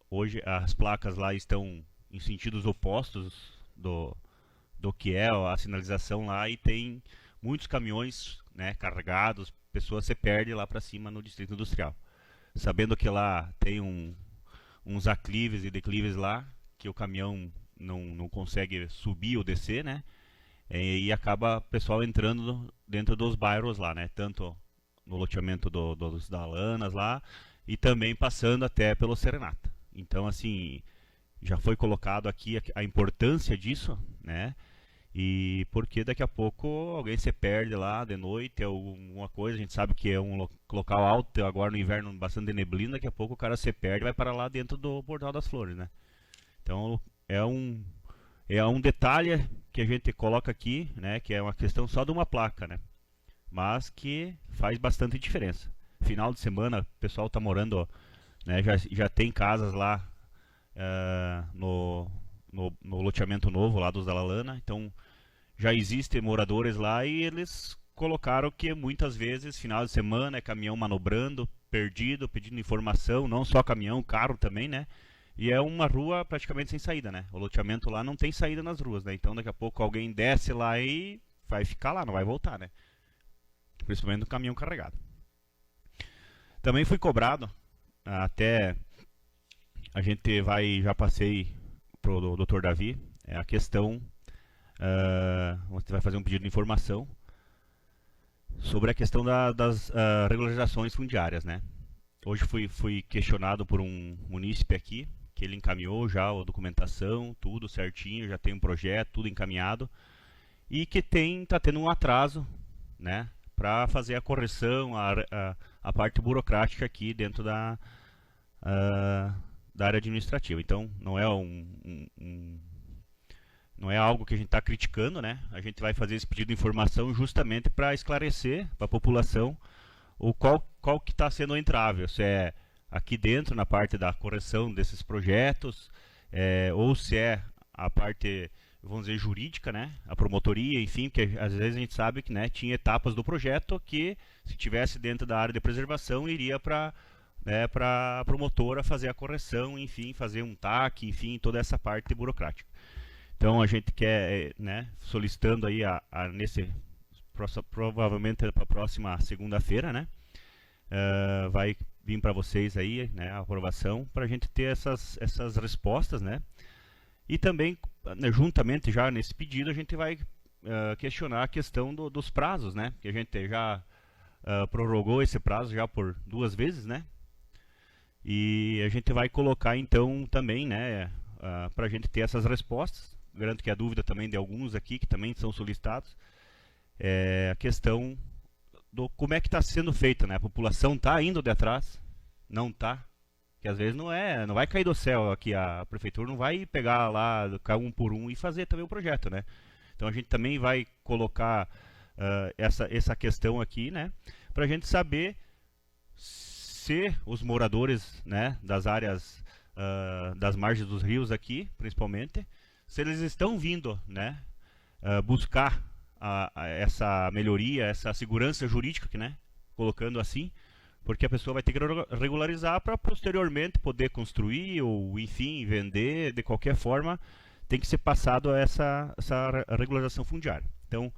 Hoje as placas lá estão em sentidos opostos do que é a sinalização lá, e tem muitos caminhões, né, carregados, pessoas se perdem lá para cima no Distrito Industrial. Sabendo que lá tem uns aclives e declives lá, que o caminhão não consegue subir ou descer, né, e acaba o pessoal entrando dentro dos bairros lá, né, tanto no loteamento dos Dalanas lá, e também passando até pelo Serenata. Então, assim, já foi colocado aqui a importância disso, né? E porque daqui a pouco alguém se perde lá de noite, alguma coisa, a gente sabe que é um local alto, agora no inverno bastante neblina, daqui a pouco o cara se perde e vai para lá dentro do Portal das Flores, né? Então é um detalhe que a gente coloca aqui, né? Que é uma questão só de uma placa, né? Mas que faz bastante diferença. Final de semana, o pessoal está morando, né? Já tem casas lá no loteamento novo lá dos Dalalana, então já existem moradores lá, e eles colocaram que muitas vezes final de semana é caminhão manobrando, perdido, pedindo informação, não só caminhão, carro também, né? E é uma rua praticamente sem saída, né? O loteamento lá não tem saída nas ruas, né? Então daqui a pouco alguém desce lá e vai ficar lá, não vai voltar, né? Principalmente no caminhão carregado. Também fui cobrado, até a gente já passei pro Dr. Davi, a questão, você vai fazer um pedido de informação sobre a questão das regularizações fundiárias, né? Hoje fui questionado por um munícipe aqui, que ele encaminhou já a documentação, tudo certinho, já tem um projeto, tudo encaminhado, e que tá tendo um atraso, né, para fazer a correção, a parte burocrática aqui dentro da área administrativa. Então não é não é algo que a gente está criticando, né? A gente vai fazer esse pedido de informação justamente para esclarecer para a população qual que está sendo o entrave, se é aqui dentro na parte da correção desses projetos, ou se é a parte, vamos dizer, jurídica, né? A promotoria, enfim, porque às vezes a gente sabe que, né, tinha etapas do projeto que, se tivesse dentro da área de preservação, iria para a promotora fazer a correção, enfim, fazer um TAC, enfim, toda essa parte burocrática. Então a gente quer, né, solicitando aí provavelmente para a próxima segunda-feira, né, vai vir para vocês aí, né, a aprovação, para a gente ter essas respostas, né, e também, né, juntamente já nesse pedido, a gente vai questionar a questão dos prazos, né, que a gente já prorrogou esse prazo já por 2 vezes, né, e a gente vai colocar então também, né, para a gente ter essas respostas. Garanto que a dúvida também de alguns aqui, que também são solicitados, é a questão do como é que está sendo feita, né? A população está indo de atrás? Não está? Que às vezes não vai cair do céu aqui, a prefeitura não vai pegar lá, um por um e fazer também o projeto, né? Então a gente também vai colocar essa questão aqui, né? Para a gente saber se os moradores, né, das áreas das margens dos rios aqui, principalmente, se eles estão vindo, né, buscar essa melhoria, essa segurança jurídica, né, colocando assim, porque a pessoa vai ter que regularizar para posteriormente poder construir ou, enfim, vender. De qualquer forma, tem que ser passado essa regularização fundiária. Então,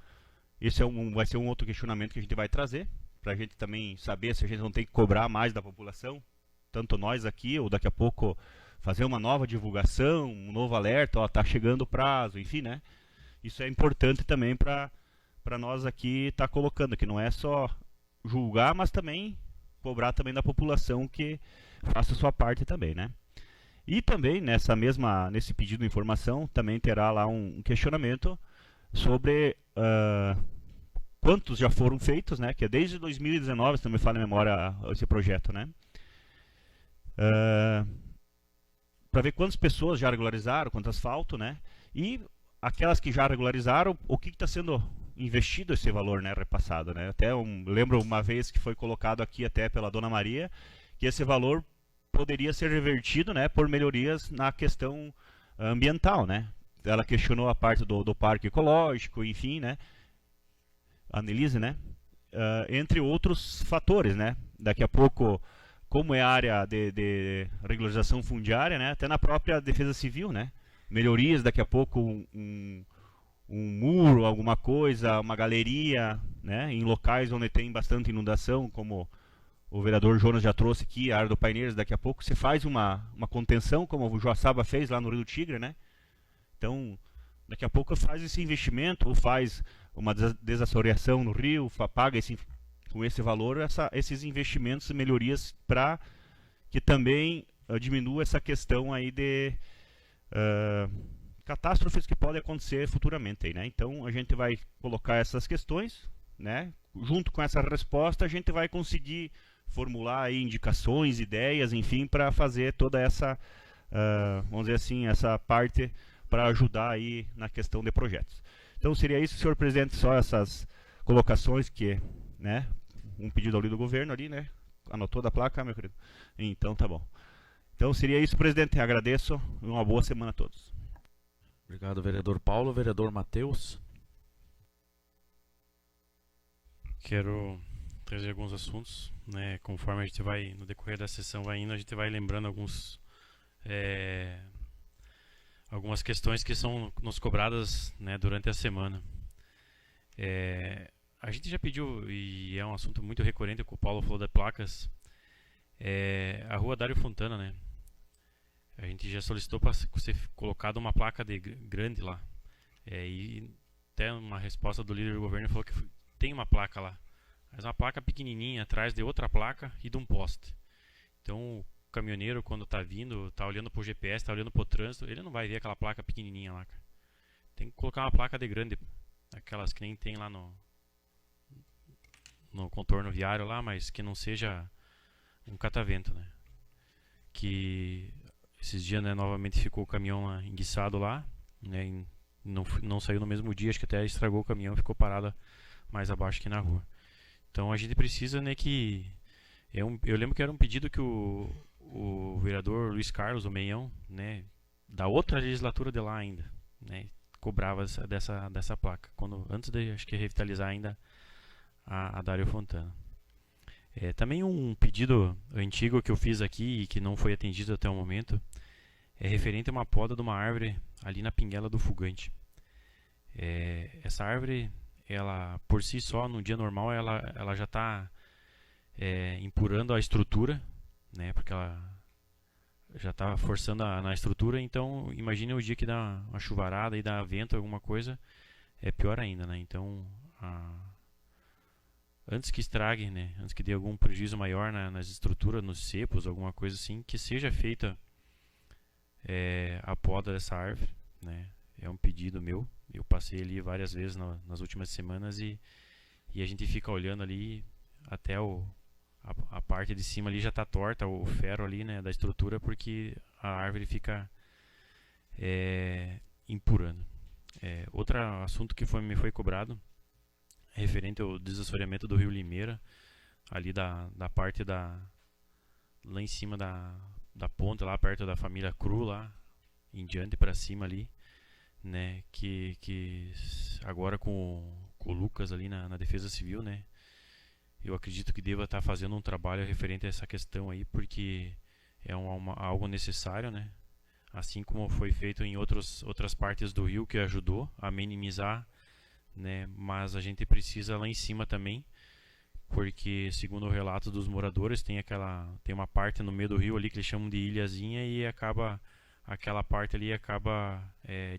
esse vai ser um outro questionamento que a gente vai trazer, para a gente também saber se a gente não tem que cobrar mais da população, tanto nós aqui, ou daqui a pouco fazer uma nova divulgação, um novo alerta, ó, tá chegando o prazo, enfim, né? Isso é importante também para nós aqui estar colocando, que não é só julgar, mas também cobrar também da população que faça a sua parte também, né? E também nesse pedido de informação também terá lá um questionamento sobre quantos já foram feitos, né? Que é desde 2019, se não me falha a memória, esse projeto, né? Para ver quantas pessoas já regularizaram, quanto asfalto, né? E aquelas que já regularizaram, o que está sendo investido esse valor, né, repassado, né? Até lembro uma vez que foi colocado aqui até pela Dona Maria, que esse valor poderia ser revertido, né, por melhorias na questão ambiental, né? Ela questionou a parte do parque ecológico, enfim, né? A Annelise, né? Entre outros fatores, né? Daqui a pouco, como é a área de regularização fundiária, né? Até na própria Defesa Civil, né? Melhorias, daqui a pouco um muro, alguma coisa, uma galeria, né? Em locais onde tem bastante inundação, como o vereador Jonas já trouxe aqui, a área do Paineiros, daqui a pouco você faz uma contenção, como o Joaçaba fez lá no Rio do Tigre, né? Então, daqui a pouco faz esse investimento, ou faz uma desassoreação no rio, paga com esse valor esses investimentos e melhorias para que também diminua essa questão aí de catástrofes que podem acontecer futuramente aí, né? Então a gente vai colocar essas questões, né? Junto com essa resposta a gente vai conseguir formular aí indicações, ideias, enfim, para fazer toda essa, vamos dizer assim, essa parte para ajudar aí na questão de projetos. Então seria isso, senhor presidente, só essas colocações que, né? Um pedido ali do governo ali, né? Anotou da placa, meu querido? Então tá bom. Então seria isso, presidente. Agradeço e uma boa semana a todos. Obrigado, vereador Paulo. Vereador Matheus. Quero trazer alguns assuntos, né? Conforme a gente vai, no decorrer da sessão vai indo, a gente vai lembrando algumas questões que são nos cobradas, né, durante a semana. A gente já pediu, e é um assunto muito recorrente, que o Paulo falou das placas, a rua Dário Fontana, né? A gente já solicitou para ser colocada uma placa grande lá. E até uma resposta do líder do governo falou que tem uma placa lá, mas uma placa pequenininha atrás de outra placa e de um poste. Então o caminhoneiro, quando está vindo, está olhando para o GPS, está olhando para o trânsito, ele não vai ver aquela placa pequenininha lá, cara. Tem que colocar uma placa de grande, aquelas que nem tem lá no contorno viário lá, mas que não seja um catavento, né? Que esses dias, né, novamente ficou o caminhão enguiçado lá, né, e não saiu no mesmo dia, acho que até estragou o caminhão, ficou parado mais abaixo aqui na rua. Então a gente precisa, né, que eu lembro que era um pedido que o vereador Luiz Carlos, o Meião, né, da outra legislatura de lá ainda, né, cobrava dessa placa, antes de, acho que, revitalizar ainda a Dário Fontana. Também um pedido antigo que eu fiz aqui e que não foi atendido até o momento é referente a uma poda de uma árvore ali na Pinguela do Fugante. Essa árvore, ela por si só, no dia normal, ela já está empurrando a estrutura, né, porque ela já está forçando na estrutura. Então imagine o dia que dá uma chuvarada e dá vento, alguma coisa, é pior ainda, né? Então antes que estrague, né, antes que dê algum prejuízo maior nas estruturas, nos cepos, alguma coisa assim, que seja feita a poda dessa árvore, né? É um pedido meu. Eu passei ali várias vezes nas últimas semanas e a gente fica olhando ali até a parte de cima ali já está torta, o ferro ali, né, da estrutura, porque a árvore fica empurrando. Outro assunto que me foi cobrado referente ao desassoreamento do Rio Limeira, ali da parte lá em cima da ponte, lá perto da família Cru, lá em diante para cima ali, né, que agora com o Lucas ali na Defesa Civil, né, eu acredito que deva estar fazendo um trabalho referente a essa questão aí, porque é algo necessário, né, assim como foi feito em outras partes do rio, que ajudou a minimizar, né, mas a gente precisa lá em cima também, porque segundo o relato dos moradores tem uma parte no meio do rio ali que eles chamam de ilhazinha, e aquela parte ali acaba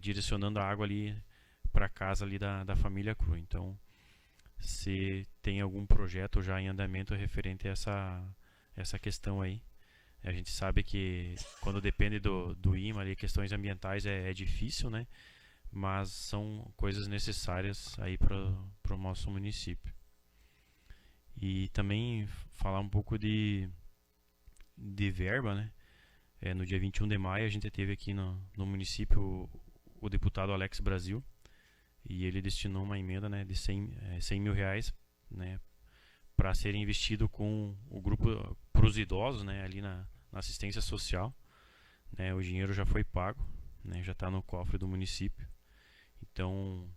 direcionando a água ali para casa ali da família Cru. Então, se tem algum projeto já em andamento referente a essa questão aí, a gente sabe que quando depende do IMA ali, questões ambientais é difícil, né? Mas são coisas necessárias aí para o nosso município. E também falar um pouco de verba, né? No dia 21 de maio a gente teve aqui no município o deputado Alex Brasil, e ele destinou uma emenda, né, de 100 mil reais, né, para ser investido com o grupo para os idosos, né, ali na assistência social, né. O dinheiro já foi pago, né, já está no cofre do município. Então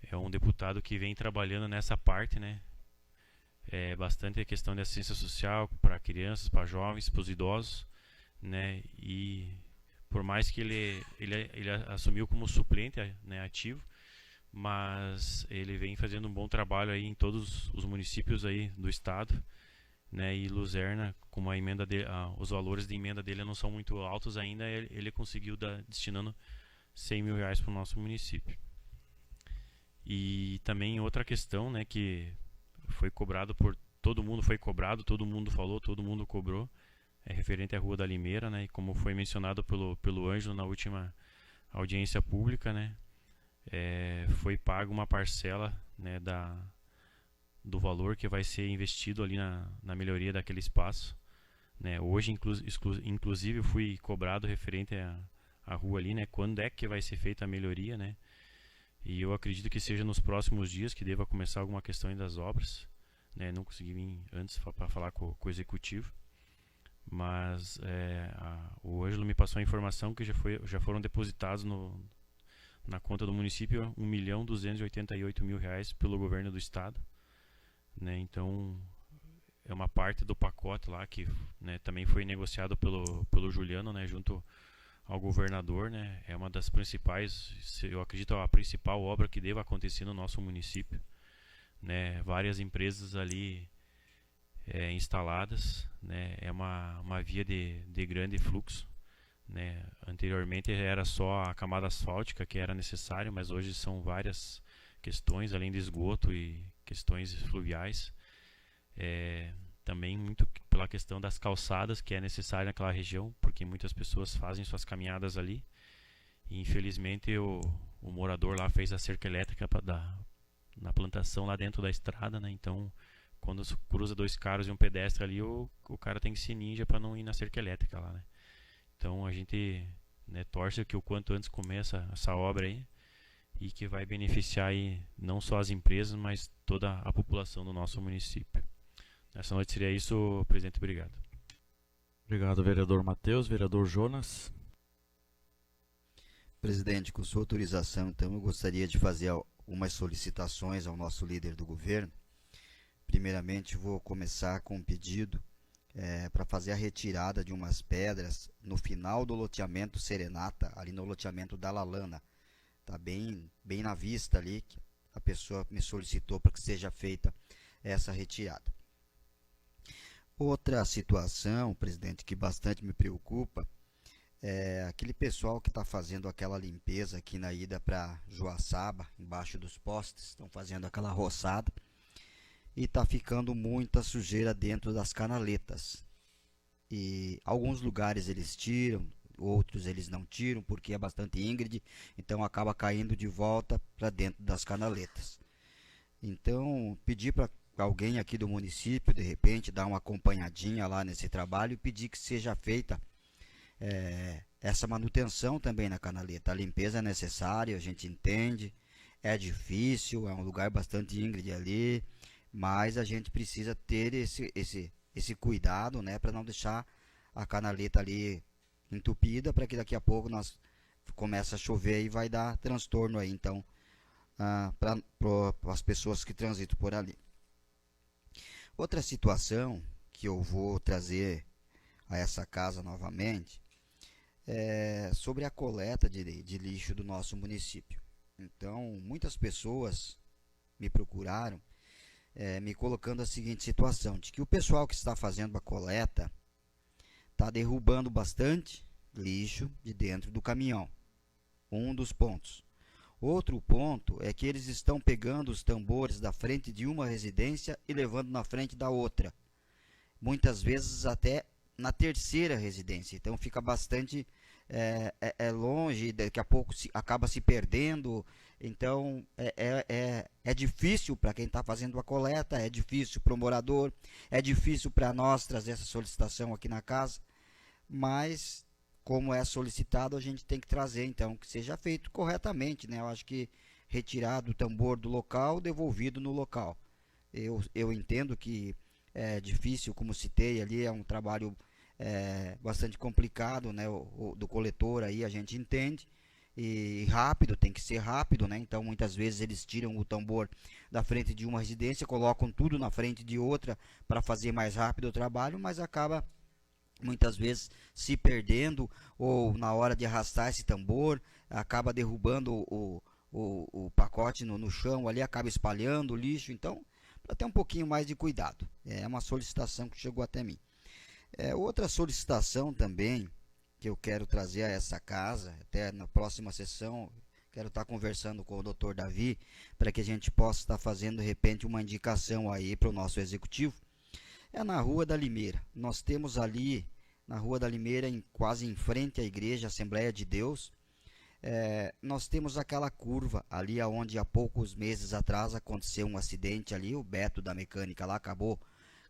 é um deputado que vem trabalhando nessa parte, né, bastante a questão de assistência social para crianças, para jovens, para os idosos, né. E por mais que ele assumiu como suplente, né, ativo, mas ele vem fazendo um bom trabalho aí em todos os municípios aí do estado, né. E Luzerna, como a emenda os valores de emenda dele não são muito altos ainda, ele conseguiu destinando 100 mil reais para o nosso município. E também outra questão, né, que foi cobrado por todo mundo, todo mundo falou, todo mundo cobrou, é referente à Rua da Limeira, né, e como foi mencionado pelo Ângelo na última audiência pública, né, foi paga uma parcela, né, do valor que vai ser investido ali na melhoria daquele espaço, né. Hoje, inclusive, fui cobrado referente à rua ali, né, quando é que vai ser feita a melhoria, né, e eu acredito que seja nos próximos dias que deva começar alguma questão das obras, né. Não consegui vir antes para falar com o executivo, mas o Ângelo me passou a informação que já foram depositados na conta do município R$1.288.000 reais pelo governo do estado, né. Então é uma parte do pacote lá que, né, também foi negociado pelo Juliano, né, junto ao governador, né. É uma das principais, eu acredito, a principal obra que deva acontecer no nosso município, né. Várias empresas ali instaladas, né. É uma via de grande fluxo, né. Anteriormente era só a camada asfáltica que era necessário, mas hoje são várias questões, além de esgoto e questões fluviais, também muito pela questão das calçadas que é necessária naquela região, porque muitas pessoas fazem suas caminhadas ali, e infelizmente o morador lá fez a cerca elétrica na plantação lá dentro da estrada, né. Então quando cruza dois carros e um pedestre ali, o cara tem que ser ninja para não ir na cerca elétrica lá, né. Então a gente, né, torce que o quanto antes começa essa obra aí, e que vai beneficiar aí não só as empresas, mas toda a população do nosso município. Nessa noite seria isso, presidente. Obrigado. Obrigado, vereador Matheus. Vereador Jonas. Presidente, com sua autorização, então, eu gostaria de fazer algumas solicitações ao nosso líder do governo. Primeiramente, vou começar com um pedido para fazer a retirada de umas pedras no final do loteamento Serenata, ali no loteamento da Lalana. Está bem na vista ali, que a pessoa me solicitou para que seja feita essa retirada. Outra situação, presidente, que bastante me preocupa, é aquele pessoal que está fazendo aquela limpeza aqui na ida para Joaçaba, embaixo dos postes, estão fazendo aquela roçada, e está ficando muita sujeira dentro das canaletas. E alguns lugares eles tiram, outros eles não tiram, porque é bastante íngreme, então acaba caindo de volta para dentro das canaletas. Então, pedir para alguém aqui do município, de repente, dar uma acompanhadinha lá nesse trabalho e pedir que seja feita essa manutenção também na canaleta. A limpeza é necessária, a gente entende, é difícil, é um lugar bastante íngreme ali, mas a gente precisa ter esse cuidado, né, para não deixar a canaleta ali entupida, para que daqui a pouco nós comece a chover e vai dar transtorno aí, então, para as pessoas que transitam por ali. Outra situação que eu vou trazer a essa casa novamente é sobre a coleta de lixo do nosso município. Então, muitas pessoas me procuraram me colocando a seguinte situação, de que o pessoal que está fazendo a coleta está derrubando bastante lixo de dentro do caminhão. Um dos pontos. Outro ponto é que eles estão pegando os tambores da frente de uma residência e levando na frente da outra. Muitas vezes até na terceira residência. Então fica bastante longe, daqui a pouco acaba se perdendo, Então, é difícil para quem está fazendo a coleta, é difícil para o morador, é difícil para nós trazer essa solicitação aqui na casa, mas, como é solicitado, a gente tem que trazer, então, que seja feito corretamente, né? Eu acho que retirado o tambor do local, devolvido no local. Eu entendo que é difícil, como citei ali, é um trabalho bastante complicado, né? Do coletor aí, a gente entende, e rápido, tem que ser rápido, né? Então muitas vezes eles tiram o tambor da frente de uma residência, colocam tudo na frente de outra para fazer mais rápido o trabalho, mas acaba muitas vezes se perdendo, ou na hora de arrastar esse tambor, acaba derrubando o pacote no chão ali, acaba espalhando o lixo. Então, para ter um pouquinho mais de cuidado, é uma solicitação que chegou até mim. Outra solicitação também que eu quero trazer a essa casa, até na próxima sessão, quero estar conversando com o Dr. Davi, para que a gente possa estar fazendo, de repente, uma indicação aí para o nosso executivo. É na Rua da Limeira. Nós temos ali, na Rua da Limeira, quase em frente à igreja Assembleia de Deus, nós temos aquela curva ali onde há poucos meses atrás aconteceu um acidente ali, o Beto da mecânica lá acabou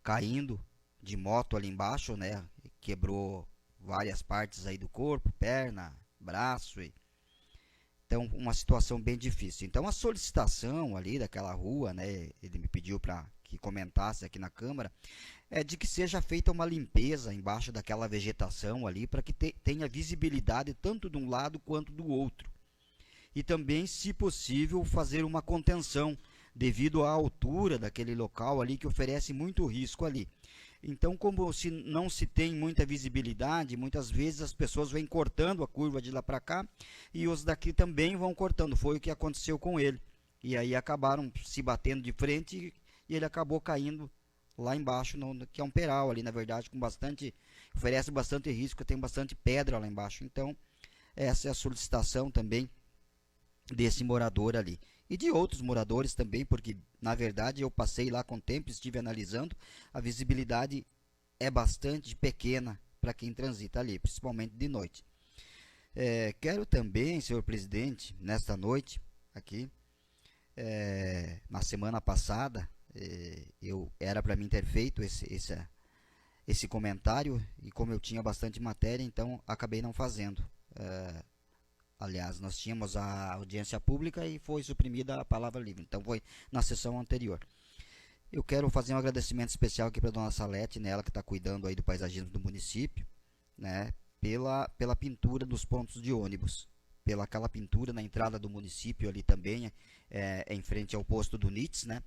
caindo de moto ali embaixo, né? Quebrou várias partes aí do corpo, perna, braço. Então, uma situação bem difícil. Então, a solicitação ali daquela rua, né? Ele me pediu para que comentasse aqui na Câmara, de que seja feita uma limpeza embaixo daquela vegetação ali, para que tenha visibilidade tanto de um lado quanto do outro. E também, se possível, fazer uma contenção, devido à altura daquele local ali, que oferece muito risco ali. Então, como não se tem muita visibilidade, muitas vezes as pessoas vêm cortando a curva de lá para cá, e os daqui também vão cortando. Foi o que aconteceu com ele. E aí acabaram se batendo de frente, e ele acabou caindo lá embaixo, que é um peral ali, na verdade, oferece bastante risco, tem bastante pedra lá embaixo. Então, essa é a solicitação também desse morador ali. E de outros moradores também, porque, na verdade, eu passei lá com o tempo, estive analisando, a visibilidade é bastante pequena para quem transita ali, principalmente de noite. Quero também, senhor presidente, nesta noite, aqui, na semana passada, era para mim ter feito esse comentário, e como eu tinha bastante matéria, então acabei não fazendo. Aliás, nós tínhamos a audiência pública e foi suprimida a palavra livre, então foi na sessão anterior. Eu quero fazer um agradecimento especial aqui para a dona Salete, né, ela que está cuidando aí do paisagismo do município, né, pela pintura dos pontos de ônibus, pela aquela pintura na entrada do município ali também, em frente ao posto do NITS, né,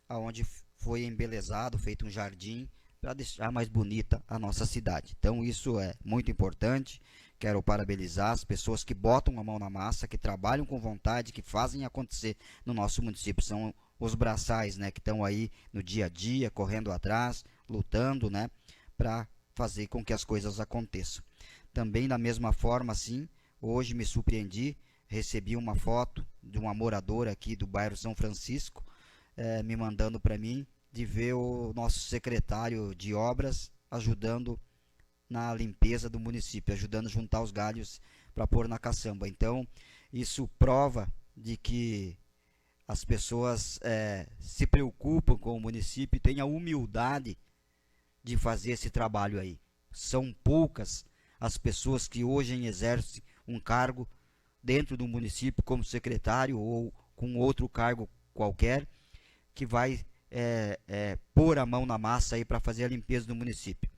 onde foi embelezado, feito um jardim para deixar mais bonita a nossa cidade. Então isso é muito importante. Quero parabenizar as pessoas que botam a mão na massa, que trabalham com vontade, que fazem acontecer no nosso município. São os braçais, né, que estão aí no dia a dia, correndo atrás, lutando, né, para fazer com que as coisas aconteçam. Também da mesma forma, assim, hoje me surpreendi, recebi uma foto de uma moradora aqui do bairro São Francisco, me mandando para mim, de ver o nosso secretário de obras ajudando na limpeza do município, ajudando a juntar os galhos para pôr na caçamba. Então, isso prova de que as pessoas se preocupam com o município e têm a humildade de fazer esse trabalho aí. São poucas as pessoas que hoje exercem um cargo dentro do município como secretário ou com outro cargo qualquer, que vai pôr a mão na massa aí para fazer a limpeza do município.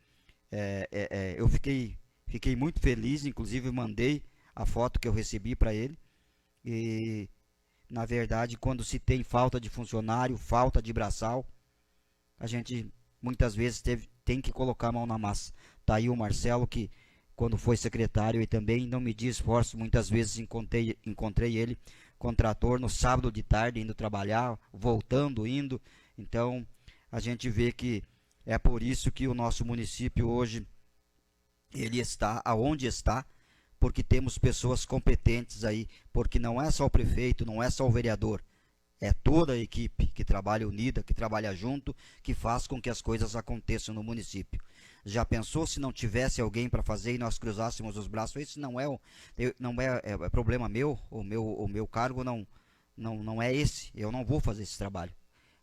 Eu fiquei muito feliz, inclusive mandei a foto que eu recebi para ele. E na verdade, quando se tem falta de funcionário, falta de braçal, a gente muitas vezes tem que colocar a mão na massa. Tá aí o Marcelo, que quando foi secretário e também não media esforço, muitas vezes encontrei ele com trator no sábado de tarde, indo trabalhar, voltando, indo. Então a gente vê que é por isso que o nosso município hoje ele está aonde está, porque temos pessoas competentes aí, porque não é só o prefeito, não é só o vereador, é toda a equipe que trabalha unida, que trabalha junto, que faz com que as coisas aconteçam no município. Já pensou se não tivesse alguém para fazer e nós cruzássemos os braços? Isso não é problema meu, o meu cargo não é esse, eu não vou fazer esse trabalho.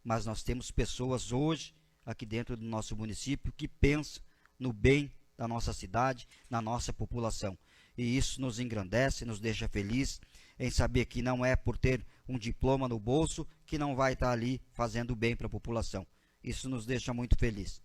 Mas nós temos pessoas hoje, aqui dentro do nosso município, que pensam no bem da nossa cidade, na nossa população. E isso nos engrandece, nos deixa feliz em saber que não é por ter um diploma no bolso que não vai estar ali fazendo bem para a população. Isso nos deixa muito feliz.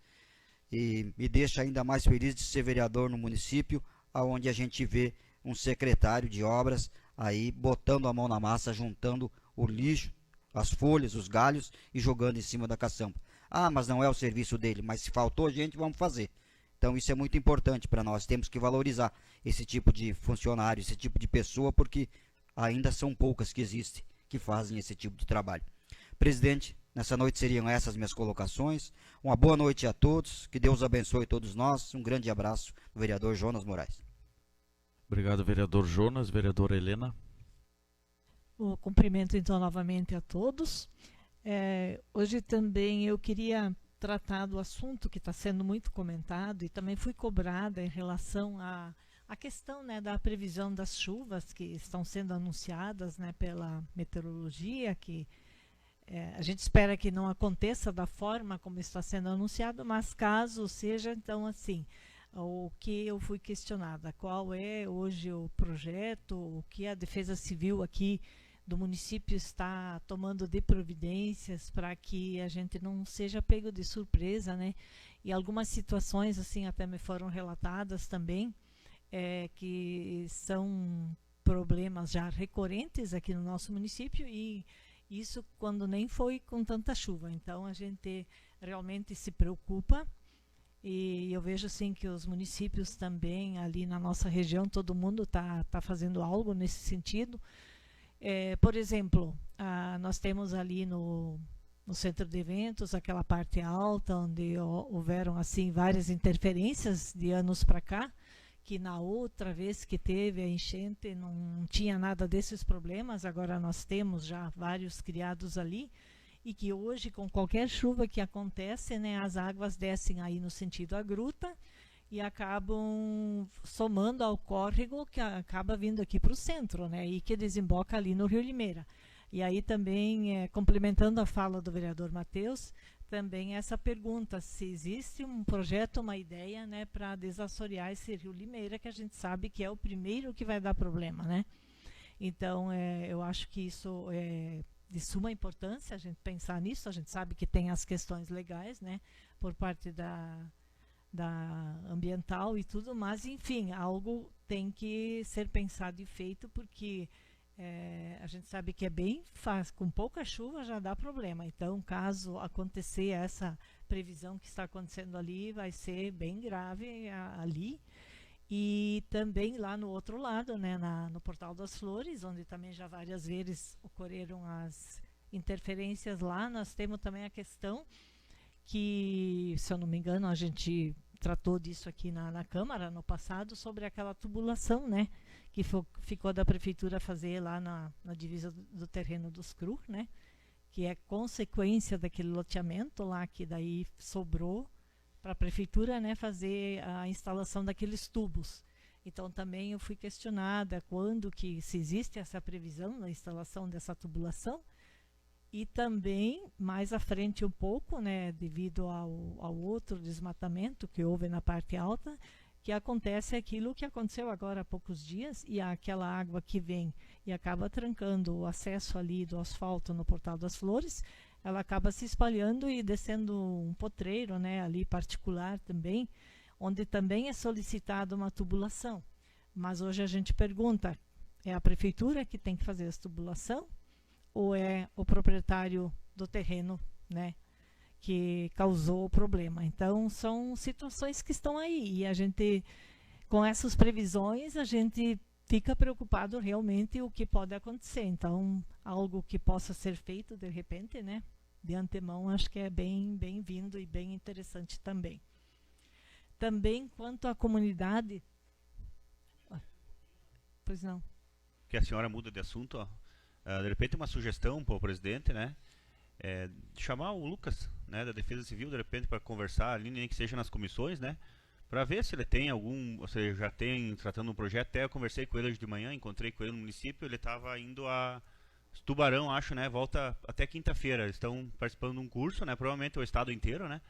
E me deixa ainda mais feliz de ser vereador no município, onde a gente vê um secretário de obras aí botando a mão na massa, juntando o lixo, as folhas, os galhos e jogando em cima da caçamba. Ah, mas não é o serviço dele, mas se faltou gente, vamos fazer. Então isso é muito importante para nós, temos que valorizar esse tipo de funcionário, esse tipo de pessoa, porque ainda são poucas que existem, que fazem esse tipo de trabalho. Presidente, nessa noite seriam essas minhas colocações. Uma boa noite a todos, que Deus abençoe todos nós. Um grande abraço do vereador Jonas Moraes. Obrigado, vereador Jonas. Vereadora Helena. O cumprimento, então, novamente a todos. Hoje também eu queria tratar do assunto que está sendo muito comentado e também fui cobrada em relação à questão, né, da previsão das chuvas que estão sendo anunciadas, né, pela meteorologia, que a gente espera que não aconteça da forma como está sendo anunciado, mas caso seja, então, assim, o que eu fui questionada, qual é hoje o projeto, o que a Defesa Civil aqui do município está tomando de providências para que a gente não seja pego de surpresa, né? E algumas situações, assim, até me foram relatadas também, que são problemas já recorrentes aqui no nosso município, e isso quando nem foi com tanta chuva. Então a gente realmente se preocupa, e eu vejo assim que os municípios também ali na nossa região, todo mundo tá fazendo algo nesse sentido. Por exemplo, nós temos ali no centro de eventos aquela parte alta onde houveram assim várias interferências de anos para cá, que na outra vez que teve a enchente não tinha nada desses problemas. Agora nós temos já vários criados ali, e que hoje, com qualquer chuva que acontece, né, as águas descem aí no sentido à gruta e acabam somando ao córrego que acaba vindo aqui para o centro, né, e que desemboca ali no Rio Limeira. E aí também, complementando a fala do vereador Matheus, também essa pergunta, se existe um projeto, uma ideia, né, para desassorear esse Rio Limeira, que a gente sabe que é o primeiro que vai dar problema, né? Então, eu acho que isso é de suma importância, a gente pensar nisso. A gente sabe que tem as questões legais, né, por parte da ambiental e tudo, mas, enfim, algo tem que ser pensado e feito, porque a gente sabe que é bem fácil, com pouca chuva já dá problema. Então, caso acontecer essa previsão que está acontecendo ali, vai ser bem grave ali. E também lá no outro lado, né, no Portal das Flores, onde também já várias vezes ocorreram as interferências lá, nós temos também a questão que, se eu não me engano, a gente tratou disso aqui na Câmara no passado, sobre aquela tubulação, né, que ficou da prefeitura fazer lá na divisa do terreno dos CRU, né, que é consequência daquele loteamento lá, que daí sobrou para a prefeitura, né, fazer a instalação daqueles tubos. Então também eu fui questionada quando que se existe essa previsão na instalação dessa tubulação. E também, mais à frente um pouco, né, devido ao outro desmatamento que houve na parte alta, que acontece aquilo que aconteceu agora há poucos dias, e aquela água que vem e acaba trancando o acesso ali do asfalto no Portal das Flores, ela acaba se espalhando e descendo um potreiro, né, ali particular também, onde também é solicitada uma tubulação. Mas hoje a gente pergunta, é a prefeitura que tem que fazer essa tubulação, ou é o proprietário do terreno, né, que causou o problema? Então são situações que estão aí, e a gente, com essas previsões, a gente fica preocupado realmente o que pode acontecer. Então, algo que possa ser feito de repente, né, de antemão, acho que é bem bem-vindo e bem interessante também. Também quanto à comunidade... Pois não. Que a senhora muda de assunto, ó. De repente uma sugestão para o presidente, né, chamar o Lucas, né, da Defesa Civil, de repente, para conversar ali, nem que seja nas comissões, né, para ver se ele tem algum, ou seja, já tem tratando um projeto. Até eu conversei com ele hoje de manhã, encontrei com ele no município, ele estava indo a Tubarão, acho, né, volta até quinta-feira. Eles estão participando de um curso, né, provavelmente o estado inteiro, né,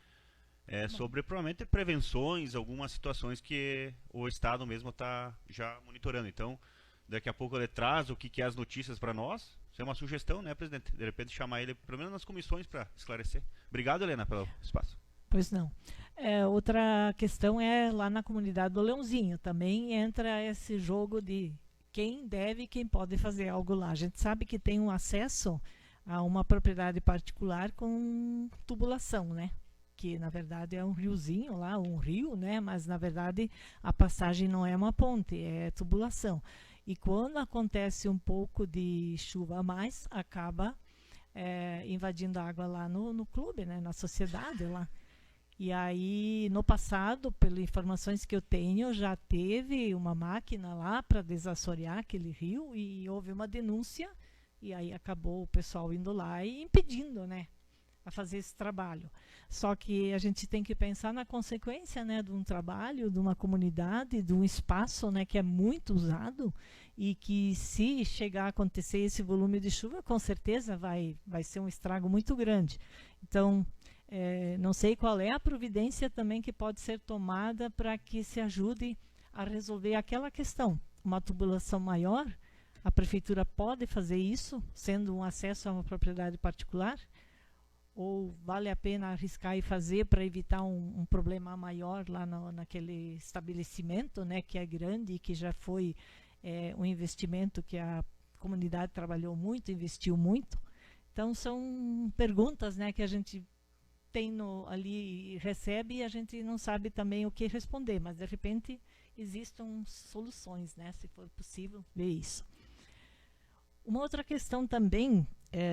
sobre provavelmente prevenções, algumas situações que o estado mesmo está já monitorando. Então, daqui a pouco ele traz o que é as notícias para nós. Isso é uma sugestão, né, presidente? De repente chamar ele, pelo menos nas comissões, para esclarecer. Obrigado, Helena, pelo espaço. Pois não. Outra questão é lá na comunidade do Leãozinho. Também entra esse jogo de quem deve e quem pode fazer algo lá. A gente sabe que tem um acesso a uma propriedade particular com tubulação, né? Que na verdade é um riozinho lá, um rio, né? Mas na verdade a passagem não é uma ponte, é tubulação. E quando acontece um pouco de chuva a mais, acaba invadindo a água lá no clube, né? Na sociedade lá. E aí, no passado, pelas informações que eu tenho, já teve uma máquina lá para desassorear aquele rio e houve uma denúncia e aí acabou o pessoal indo lá e impedindo, né, a fazer esse trabalho. Só que a gente tem que pensar na consequência, né, de um trabalho, de uma comunidade, de um espaço, né, que é muito usado e que se chegar a acontecer esse volume de chuva, com certeza vai ser um estrago muito grande. Então, não sei qual é a providência também que pode ser tomada para que se ajude a resolver aquela questão. Uma tubulação maior, a prefeitura pode fazer isso, sendo um acesso a uma propriedade particular? Ou vale a pena arriscar e fazer para evitar um problema maior lá naquele estabelecimento, né, que é grande e que já foi um investimento que a comunidade trabalhou muito, investiu muito? Então, são perguntas, né, que a gente tem ali recebe e a gente não sabe também o que responder, mas de repente existem soluções, né, se for possível ver isso. Uma outra questão também,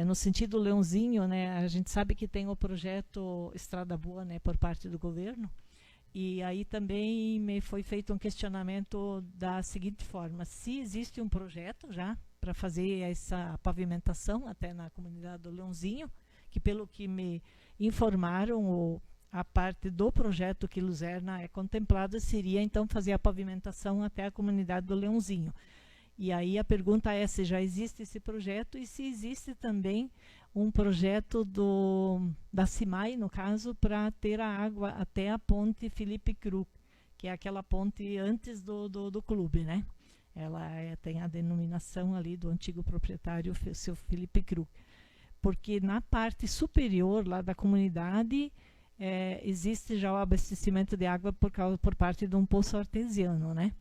no sentido Leãozinho, né, a gente sabe que tem o projeto Estrada Boa, né, por parte do governo, e aí também me foi feito um questionamento da seguinte forma: se existe um projeto já para fazer essa pavimentação até na comunidade do Leãozinho, que pelo que me informaram, a parte do projeto que Luzerna é contemplada seria então fazer a pavimentação até a comunidade do Leãozinho. E aí a pergunta é se já existe esse projeto e se existe também um projeto da CIMAI, no caso, para ter a água até a ponte Felipe Krug, que é aquela ponte antes do clube, né? Ela tem a denominação ali do antigo proprietário, seu Felipe Krug. Porque na parte superior lá da comunidade existe já o abastecimento de água por parte de um poço artesiano, né?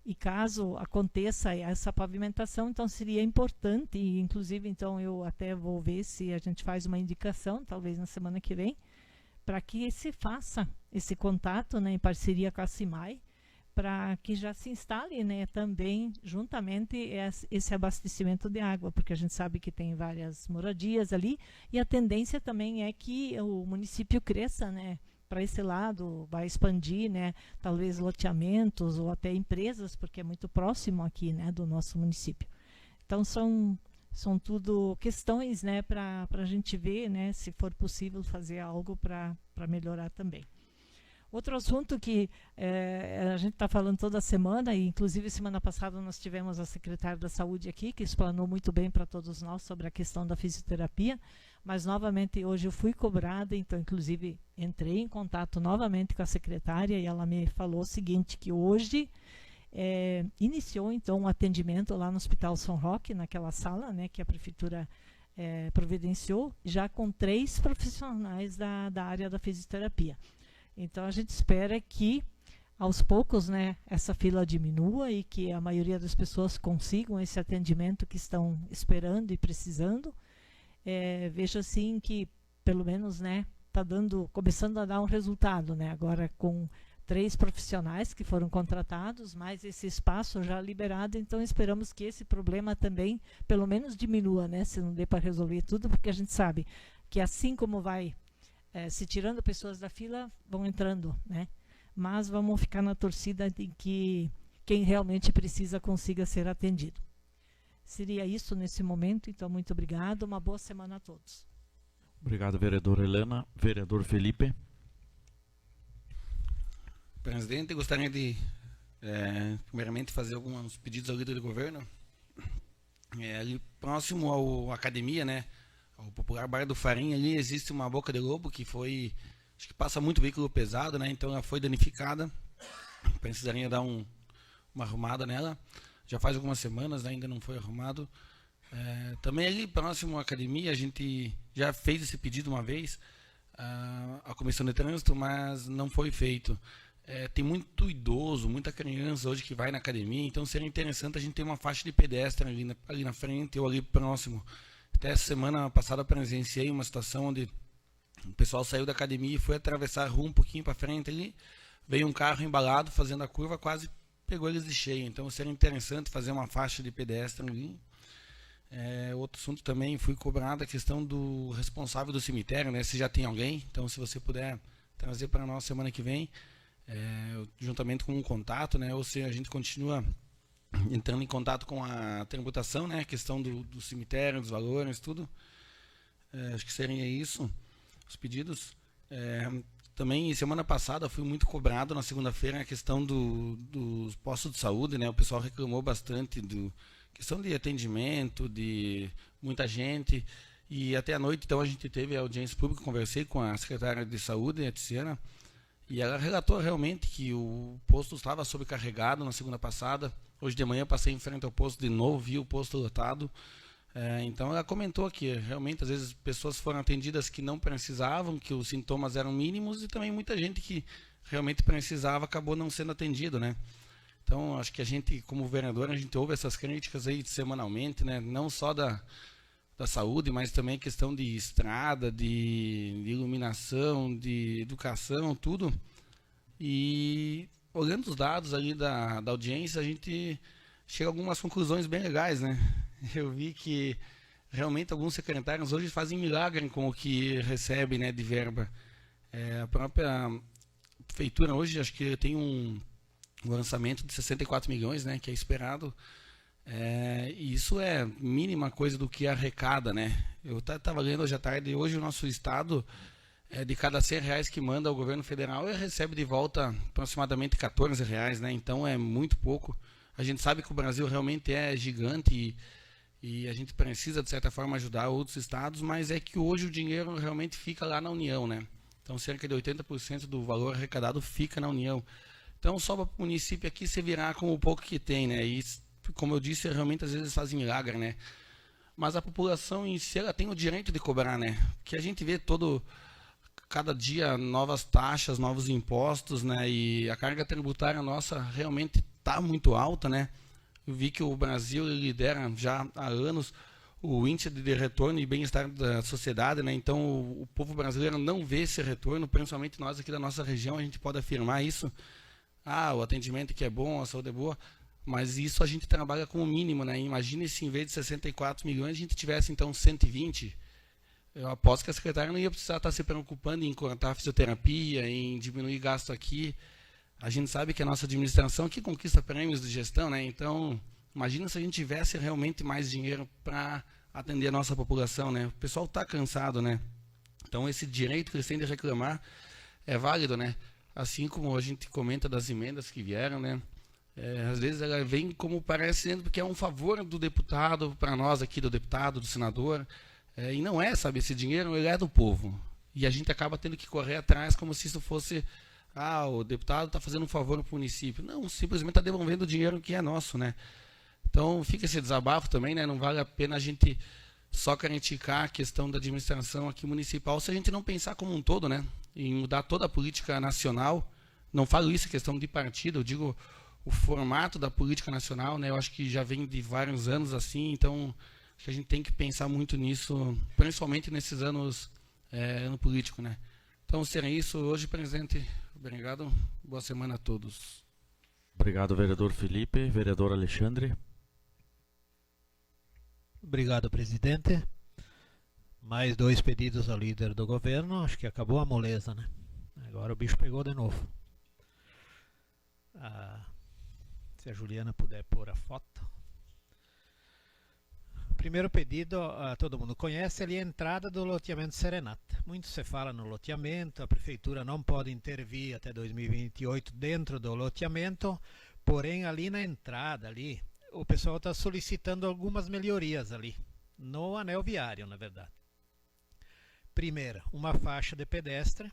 E caso aconteça essa pavimentação, então seria importante, e inclusive então eu até vou ver se a gente faz uma indicação, talvez na semana que vem, para que se faça esse contato, né, em parceria com a CIMAI, para que já se instale, né, também juntamente esse abastecimento de água, porque a gente sabe que tem várias moradias ali e a tendência também é que o município cresça, né, para esse lado, vai expandir, né, talvez loteamentos ou até empresas, porque é muito próximo aqui, né, do nosso município. Então são tudo questões, né, para a gente ver, né, se for possível fazer algo para melhorar também. Outro assunto que a gente está falando toda semana, e inclusive semana passada nós tivemos a secretária da Saúde aqui, que explanou muito bem para todos nós sobre a questão da fisioterapia, mas novamente hoje eu fui cobrada, então inclusive entrei em contato novamente com a secretária e ela me falou o seguinte, que hoje iniciou então um atendimento lá no Hospital São Roque, naquela sala, né, que a prefeitura providenciou, já com 3 profissionais da área da fisioterapia. Então a gente espera que aos poucos, né, essa fila diminua e que a maioria das pessoas consigam esse atendimento que estão esperando e precisando. Vejo assim que pelo menos, né, está começando a dar um resultado, né, agora com 3 profissionais que foram contratados, mais esse espaço já liberado, então esperamos que esse problema também pelo menos diminua, né, se não dê para resolver tudo, porque a gente sabe que assim como vai se tirando pessoas da fila, vão entrando, né? Mas vamos ficar na torcida de que quem realmente precisa consiga ser atendido. Seria isso nesse momento, então muito obrigado, uma boa semana a todos. Obrigado, vereadora Helena. Vereador Felipe. Presidente, gostaria de primeiramente fazer alguns pedidos ao líder do governo. Ali próximo à academia, né, ao popular Bar do Farinha, ali existe uma boca de lobo que foi, acho que passa muito veículo pesado, né, então ela foi danificada, precisaria dar uma arrumada nela, já faz algumas semanas, né, ainda não foi arrumado. Também ali próximo à academia, a gente já fez esse pedido uma vez, a comissão de trânsito, mas não foi feito. Tem muito idoso, muita criança hoje que vai na academia, então seria interessante a gente ter uma faixa de pedestre ali na frente ou ali próximo. Até essa semana passada presenciei uma situação onde o pessoal saiu da academia e foi atravessar a rua um pouquinho para frente ali, veio um carro embalado fazendo a curva, quase pegou eles de cheio. Então seria interessante fazer uma faixa de pedestre ali. Outro assunto também, fui cobrado a questão do responsável do cemitério, né? Se já tem alguém, então se você puder trazer para nós semana que vem, juntamente com um contato, né? Ou se a gente continua entrando em contato com a tributação, né? A questão do cemitério, dos valores, tudo. Acho que seria isso, os pedidos. Também, semana passada, fui muito cobrado na segunda-feira a questão dos postos de saúde, né? O pessoal reclamou bastante questão de atendimento, de muita gente. E até à noite, então, a gente teve a audiência pública, conversei com a secretária de saúde, a Tiziana, e ela relatou realmente que o posto estava sobrecarregado na segunda passada. Hoje de manhã eu passei em frente ao posto de novo, vi o posto lotado. Então ela comentou que realmente às vezes pessoas foram atendidas que não precisavam, que os sintomas eram mínimos, e também muita gente que realmente precisava acabou não sendo atendido, né? Então acho que a gente, como vereador, a gente ouve essas críticas aí semanalmente, né? Não só da saúde, mas também questão de estrada, de iluminação, de educação, tudo. E olhando os dados ali da audiência, a gente chega a algumas conclusões bem legais, né? Eu vi que realmente alguns secretários hoje fazem milagre com o que recebem, né, de verba. A própria prefeitura hoje, acho que tem um lançamento de 64 milhões, né, que é esperado. E isso é mínima coisa do que arrecada, né? Eu estava lendo hoje à tarde, hoje o nosso estado, de cada R$100 que manda ao governo federal, ele recebe de volta aproximadamente R$14, né? Então é muito pouco. A gente sabe que o Brasil realmente é gigante e a gente precisa, de certa forma, ajudar outros estados, mas é que hoje o dinheiro realmente fica lá na União, né? Então cerca de 80% do valor arrecadado fica na União. Então só para o município aqui se virar com o pouco que tem, né? E, como eu disse, realmente às vezes fazem milagre, né? Mas a população em si, ela tem o direito de cobrar, né? Porque a gente vê cada dia novas taxas, novos impostos, né? E a carga tributária nossa realmente está muito alta, né? Eu vi que o Brasil lidera já há anos o índice de retorno e bem-estar da sociedade, né? Então o povo brasileiro não vê esse retorno, principalmente nós aqui da nossa região, a gente pode afirmar isso. O atendimento que é bom, a saúde é boa, mas isso a gente trabalha com o mínimo, né? Imagine se em vez de 64 milhões a gente tivesse então 120. Eu aposto que a secretária não ia precisar estar se preocupando em cortar a fisioterapia, em diminuir gasto aqui. A gente sabe que a nossa administração aqui conquista prêmios de gestão, né? Então, imagina se a gente tivesse realmente mais dinheiro para atender a nossa população, né? O pessoal está cansado, né? Então, esse direito que eles têm de reclamar é válido, né? Assim como a gente comenta das emendas que vieram, né? Às vezes ela vem como parece, porque é um favor do deputado, para nós aqui, do deputado, do senador, e não é, sabe? Esse dinheiro ele é do povo. E a gente acaba tendo que correr atrás como se isso fosse, o deputado está fazendo um favor para o município. Não, simplesmente está devolvendo o dinheiro que é nosso, né? Então fica esse desabafo também, né? Não vale a pena a gente só criticar a questão da administração aqui municipal se a gente não pensar como um todo, né? Em mudar toda a política nacional. Não falo isso em questão de partido, eu digo o formato da política nacional, né? Eu acho que já vem de vários anos assim, então acho que a gente tem que pensar muito nisso, principalmente nesses anos ano político, né? Então, será isso hoje, presidente. Obrigado. Boa semana a todos. Obrigado, vereador Felipe. Vereador Alexandre. Obrigado, presidente. Mais 2 pedidos ao líder do governo. Acho que acabou a moleza, né? Agora o bicho pegou de novo. Se a Juliana puder pôr a foto. O primeiro pedido, todo mundo conhece, ali é a entrada do loteamento Serenata. Muito se fala no loteamento, a prefeitura não pode intervir até 2028 dentro do loteamento, porém ali na entrada, ali, o pessoal está solicitando algumas melhorias ali, no anel viário, na verdade. Primeiro, uma faixa de pedestre.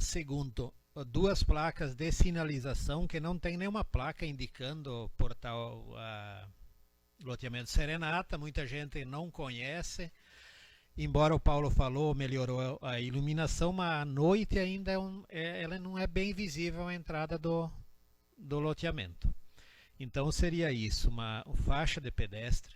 Segundo, 2 placas de sinalização, que não tem nenhuma placa indicando portal loteamento Serenata, muita gente não conhece. Embora o Paulo falou, melhorou a iluminação, mas à noite ainda ela não é bem visível a entrada do loteamento. Então seria isso, uma faixa de pedestre.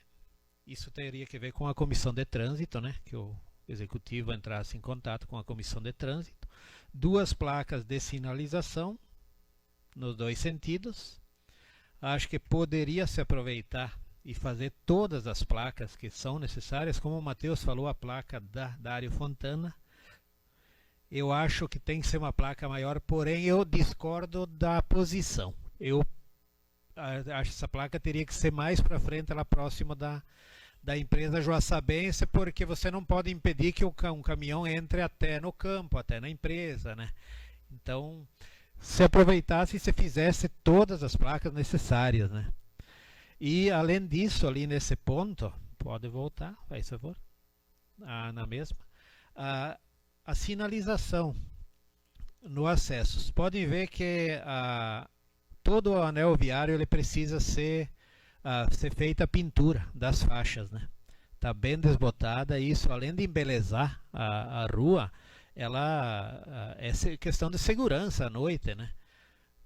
Isso teria que ver com a comissão de trânsito, né? Que o executivo entrasse em contato com a comissão de trânsito. 2 placas de sinalização nos 2 sentidos. Acho que poderia se aproveitar e fazer todas as placas que são necessárias, como o Matheus falou, a placa da Dário Fontana. Eu acho que tem que ser uma placa maior, porém eu discordo da posição. Eu acho que essa placa teria que ser mais para frente, lá próximo da empresa Joaçabense, porque você não pode impedir que um caminhão entre até no campo, até na empresa, né? Então, se aproveitasse e se fizesse todas as placas necessárias, né? E além disso, ali nesse ponto, pode voltar, faz favor, na mesma, a sinalização no acesso. Podem ver que todo o anel viário ele precisa ser feita a pintura das faixas, né? Tá bem desbotada, e isso, além de embelezar a rua, ela é questão de segurança à noite, né?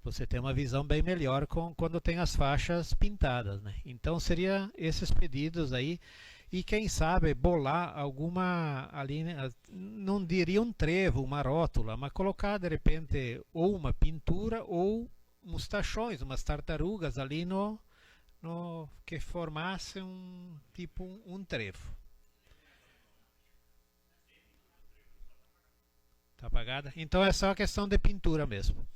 Você tem uma visão bem melhor quando tem as faixas pintadas, né? Então seria esses pedidos aí, e quem sabe bolar alguma ali, né? Não diria um trevo, uma rótula, mas colocar de repente ou uma pintura ou uns tachões, umas tartarugas ali que formasse um trevo. Tá apagada? Então é só questão de pintura mesmo.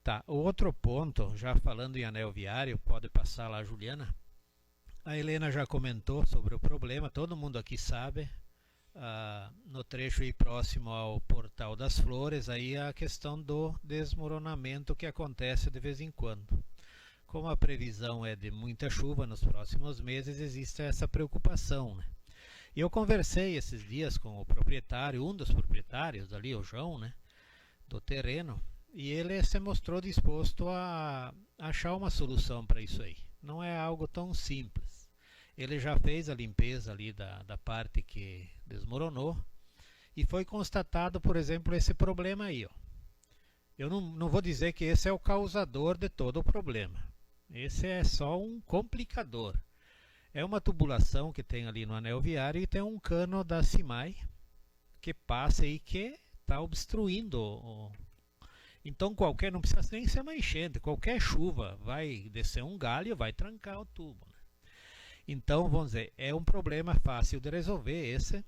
Tá, o outro ponto, já falando em anel viário, pode passar lá, Juliana. A Helena já comentou sobre o problema, todo mundo aqui sabe. No trecho aí próximo ao Portal das Flores, aí a questão do desmoronamento que acontece de vez em quando. Como a previsão é de muita chuva nos próximos meses, existe essa preocupação, né? E eu conversei esses dias com o proprietário, um dos proprietários ali, o João, né, do terreno, e ele se mostrou disposto a achar uma solução para isso aí. Não é algo tão simples. Ele já fez a limpeza ali da parte que desmoronou, e foi constatado, por exemplo, esse problema aí, ó. Eu não vou dizer que esse é o causador de todo o problema. Esse é só um complicador. É uma tubulação que tem ali no anel viário, e tem um cano da CIMAI que passa aí, que está obstruindo Então não precisa nem ser uma enchente, qualquer chuva vai descer um galho, vai trancar o tubo, né? Então, vamos dizer, é um problema fácil de resolver esse.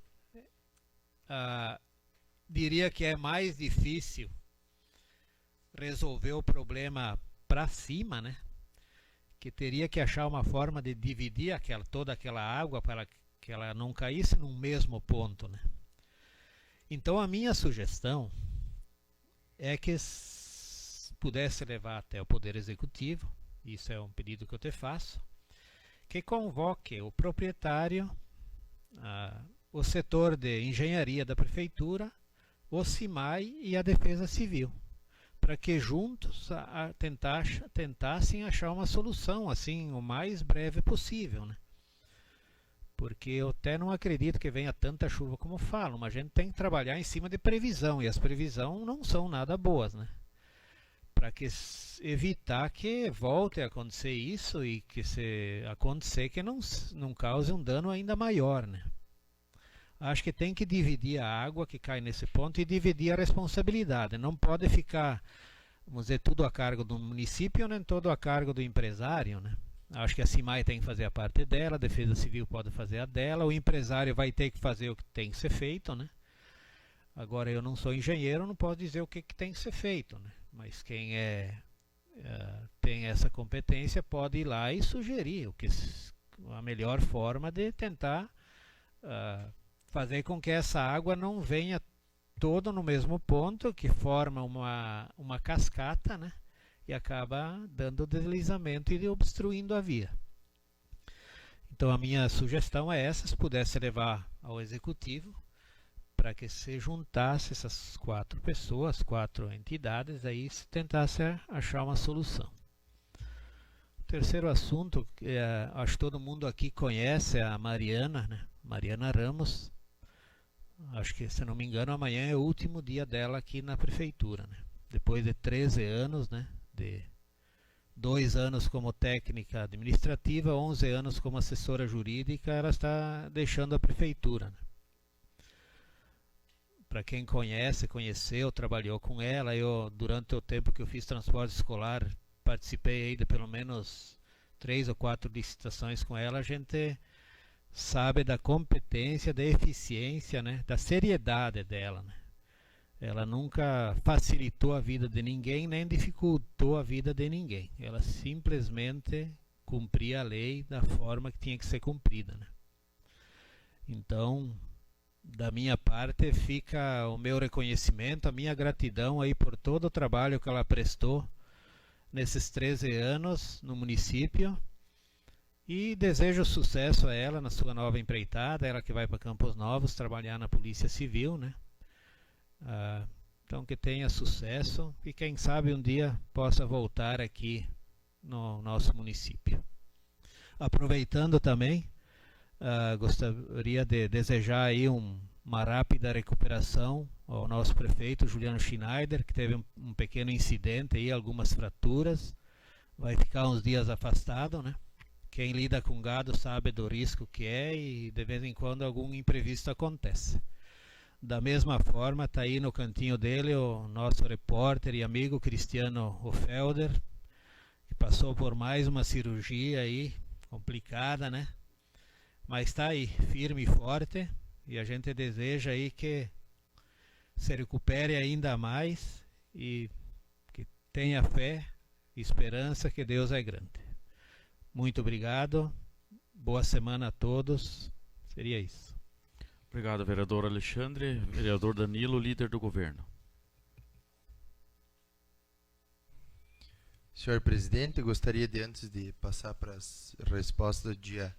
Diria que é mais difícil resolver o problema para cima, né? Que teria que achar uma forma de dividir toda aquela água para que ela não caísse no mesmo ponto, né? Então a minha sugestão é que pudesse levar até o Poder Executivo, isso é um pedido que eu te faço, que convoque o proprietário, o setor de engenharia da prefeitura, o CIMAI e a Defesa Civil, para que juntos tentassem achar uma solução assim o mais breve possível, né? Porque eu até não acredito que venha tanta chuva como falam, mas a gente tem que trabalhar em cima de previsão, e as previsões não são nada boas, né? Para evitar que volte a acontecer isso, e que se acontecer que não cause um dano ainda maior, né? Acho que tem que dividir a água que cai nesse ponto e dividir a responsabilidade. Não pode ficar, vamos dizer, tudo a cargo do município, nem todo a cargo do empresário, né? Acho que a CIMAI tem que fazer a parte dela, a Defesa Civil pode fazer a dela, o empresário vai ter que fazer o que tem que ser feito, né? Agora, eu não sou engenheiro, não posso dizer o que tem que ser feito, né? Mas quem tem essa competência pode ir lá e sugerir a melhor forma de tentar fazer com que essa água não venha toda no mesmo ponto, que forma uma cascata, né? e acaba dando deslizamento e obstruindo a via. Então a minha sugestão é essa, se pudesse levar ao executivo, para que se juntasse essas 4 pessoas, 4 entidades, aí se tentasse achar uma solução. O terceiro assunto, que acho que todo mundo aqui conhece, é a Mariana, né? Mariana Ramos. Acho que, se não me engano, amanhã é o último dia dela aqui na prefeitura, né? Depois de 13 anos, né? De 2 anos como técnica administrativa, 11 anos como assessora jurídica, ela está deixando a prefeitura, né? Para quem conheceu, trabalhou com ela, eu, durante o tempo que eu fiz transporte escolar, participei aí de pelo menos 3 ou 4 licitações com ela, a gente sabe da competência, da eficiência, né, da seriedade dela, né? Ela nunca facilitou a vida de ninguém, nem dificultou a vida de ninguém. Ela simplesmente cumpria a lei da forma que tinha que ser cumprida, né? Então, da minha parte, fica o meu reconhecimento, a minha gratidão aí por todo o trabalho que ela prestou nesses 13 anos no município. E desejo sucesso a ela na sua nova empreitada, ela que vai para Campos Novos trabalhar na Polícia Civil, né? Então que tenha sucesso e quem sabe um dia possa voltar aqui no nosso município. Aproveitando também, gostaria de desejar aí uma rápida recuperação ao nosso prefeito Juliano Schneider, que teve um pequeno incidente aí, algumas fraturas, vai ficar uns dias afastado, né? Quem lida com gado sabe do risco que é e de vez em quando algum imprevisto acontece. Da mesma forma, está aí no cantinho dele o nosso repórter e amigo Cristiano Ofelder, que passou por mais uma cirurgia aí, complicada, né? Mas está aí, firme e forte, e a gente deseja aí que se recupere ainda mais e que tenha fé e esperança que Deus é grande. Muito obrigado, boa semana a todos, seria isso. Obrigado, vereador Alexandre. Vereador Danilo, líder do governo. Senhor presidente, eu gostaria de, antes de passar para as respostas do dia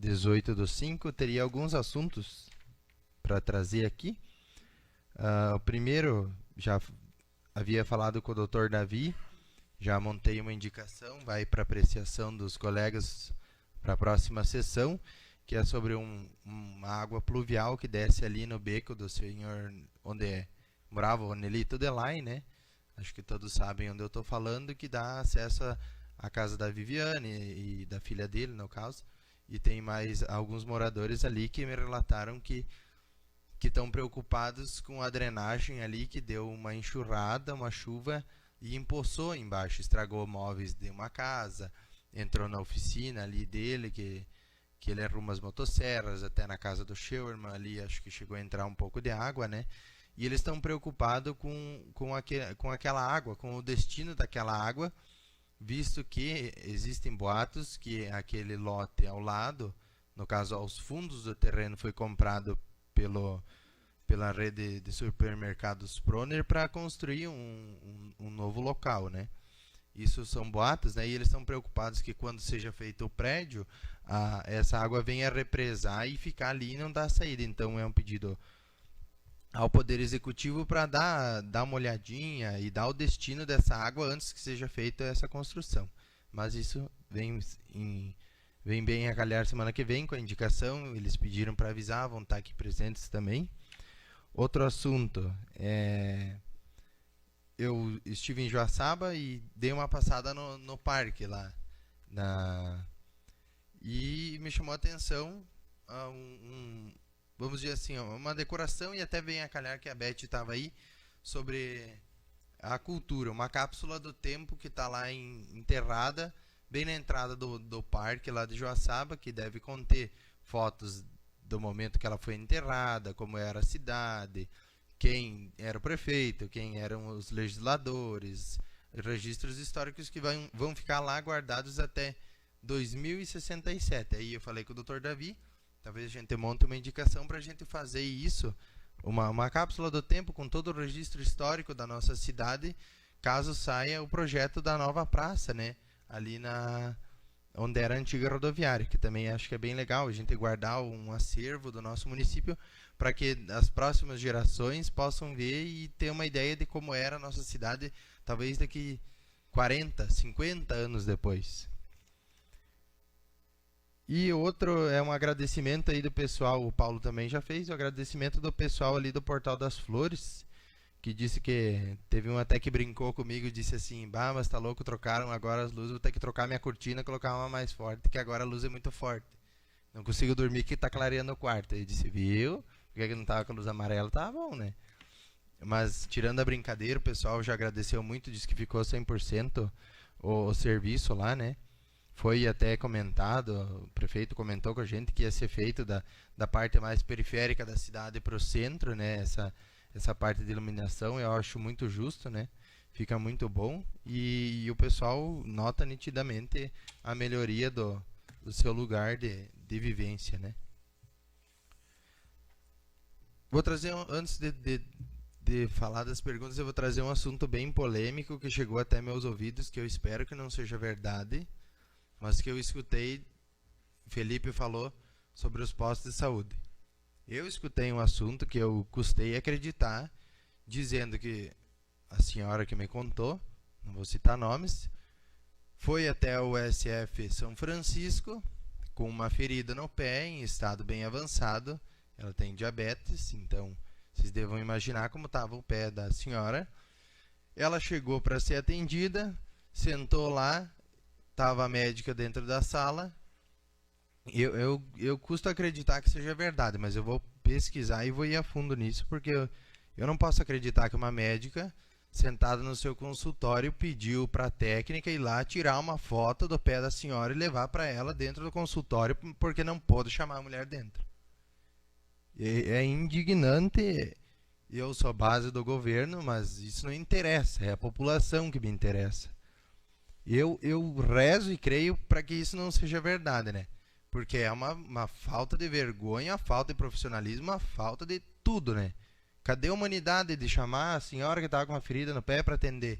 18/5, teria alguns assuntos para trazer aqui. O primeiro, já havia falado com o Dr. Davi, já montei uma indicação, vai para apreciação dos colegas para a próxima sessão, que é sobre uma água pluvial que desce ali no beco do senhor, onde morava o Nelito Delay, né? Acho que todos sabem onde eu estou falando, que dá acesso à casa da Viviane e da filha dele, no caso. E tem mais alguns moradores ali que me relataram que estão preocupados com a drenagem ali, que deu uma enxurrada, uma chuva, e empoçou embaixo, estragou móveis de uma casa, entrou na oficina ali dele, que ele arruma as motosserras, até na casa do Scheuermann ali, acho que chegou a entrar um pouco de água, né? E eles estão preocupados com aquela água, com o destino daquela água, visto que existem boatos que aquele lote ao lado, no caso aos fundos do terreno, foi comprado pela rede de supermercados Proner para construir um novo local, né? Isso são boatos, né? E eles estão preocupados que quando seja feito o prédio, essa água venha represar e ficar ali e não dar saída. Então é um pedido ao Poder Executivo para dar uma olhadinha e dar o destino dessa água antes que seja feita essa construção. Mas isso vem bem a calhar semana que vem com a indicação, eles pediram para avisar, vão estar aqui presentes também. Outro assunto, eu estive em Joaçaba e dei uma passada no parque lá, e me chamou a atenção vamos dizer assim, uma decoração, e até vem a calhar que a Beth estava aí, sobre a cultura, uma cápsula do tempo que está lá enterrada, bem na entrada do parque lá de Joaçaba, que deve conter fotos do momento que ela foi enterrada, como era a cidade, quem era o prefeito, quem eram os legisladores, registros históricos que vão ficar lá guardados até 2067. Aí eu falei com o Dr. Davi, talvez a gente monte uma indicação para a gente fazer isso, uma cápsula do tempo com todo o registro histórico da nossa cidade, caso saia o projeto da nova praça, né? Ali onde era a antiga rodoviária, que também acho que é bem legal a gente guardar um acervo do nosso município para que as próximas gerações possam ver e ter uma ideia de como era a nossa cidade, talvez daqui 40, 50 anos depois. E outro é um agradecimento aí do pessoal, o Paulo também já fez, o agradecimento do pessoal ali do Portal das Flores, que disse que teve um até que brincou comigo e disse assim: bah, mas tá louco, trocaram agora as luzes, vou ter que trocar minha cortina e colocar uma mais forte, que agora a luz é muito forte. Não consigo dormir que tá clareando o quarto. Aí disse: viu? Porque que não tava com a luz amarela? Tá bom, né? Mas tirando a brincadeira, o pessoal já agradeceu muito, disse que ficou 100% o serviço lá, né? Foi até comentado, o prefeito comentou com a gente que ia ser feito da parte mais periférica da cidade para o centro, né? Essa parte de iluminação, eu acho muito justo, né? Fica muito bom e o pessoal nota nitidamente a melhoria do seu lugar de vivência, né? Vou trazer, antes de falar das perguntas, eu vou trazer um assunto bem polêmico que chegou até meus ouvidos, que eu espero que não seja verdade, mas que eu escutei. Felipe falou sobre os postos de saúde. Eu escutei um assunto que eu custei acreditar, dizendo que a senhora que me contou, não vou citar nomes, foi até o SF São Francisco com uma ferida no pé, em estado bem avançado. Ela tem diabetes, então vocês devam imaginar como estava o pé da senhora. Ela chegou para ser atendida, sentou lá, estava a médica dentro da sala. Eu custo acreditar que seja verdade, mas eu vou pesquisar e vou ir a fundo nisso, porque eu não posso acreditar que uma médica sentada no seu consultório pediu para a técnica ir lá tirar uma foto do pé da senhora e levar para ela dentro do consultório, porque não pôde chamar a mulher dentro. É indignante. Eu sou base do governo, mas isso não interessa, é a população que me interessa. Eu rezo e creio para que isso não seja verdade, né? Porque é uma falta de vergonha, uma falta de profissionalismo, uma falta de tudo, né? Cadê a humanidade de chamar a senhora que estava com uma ferida no pé para atender?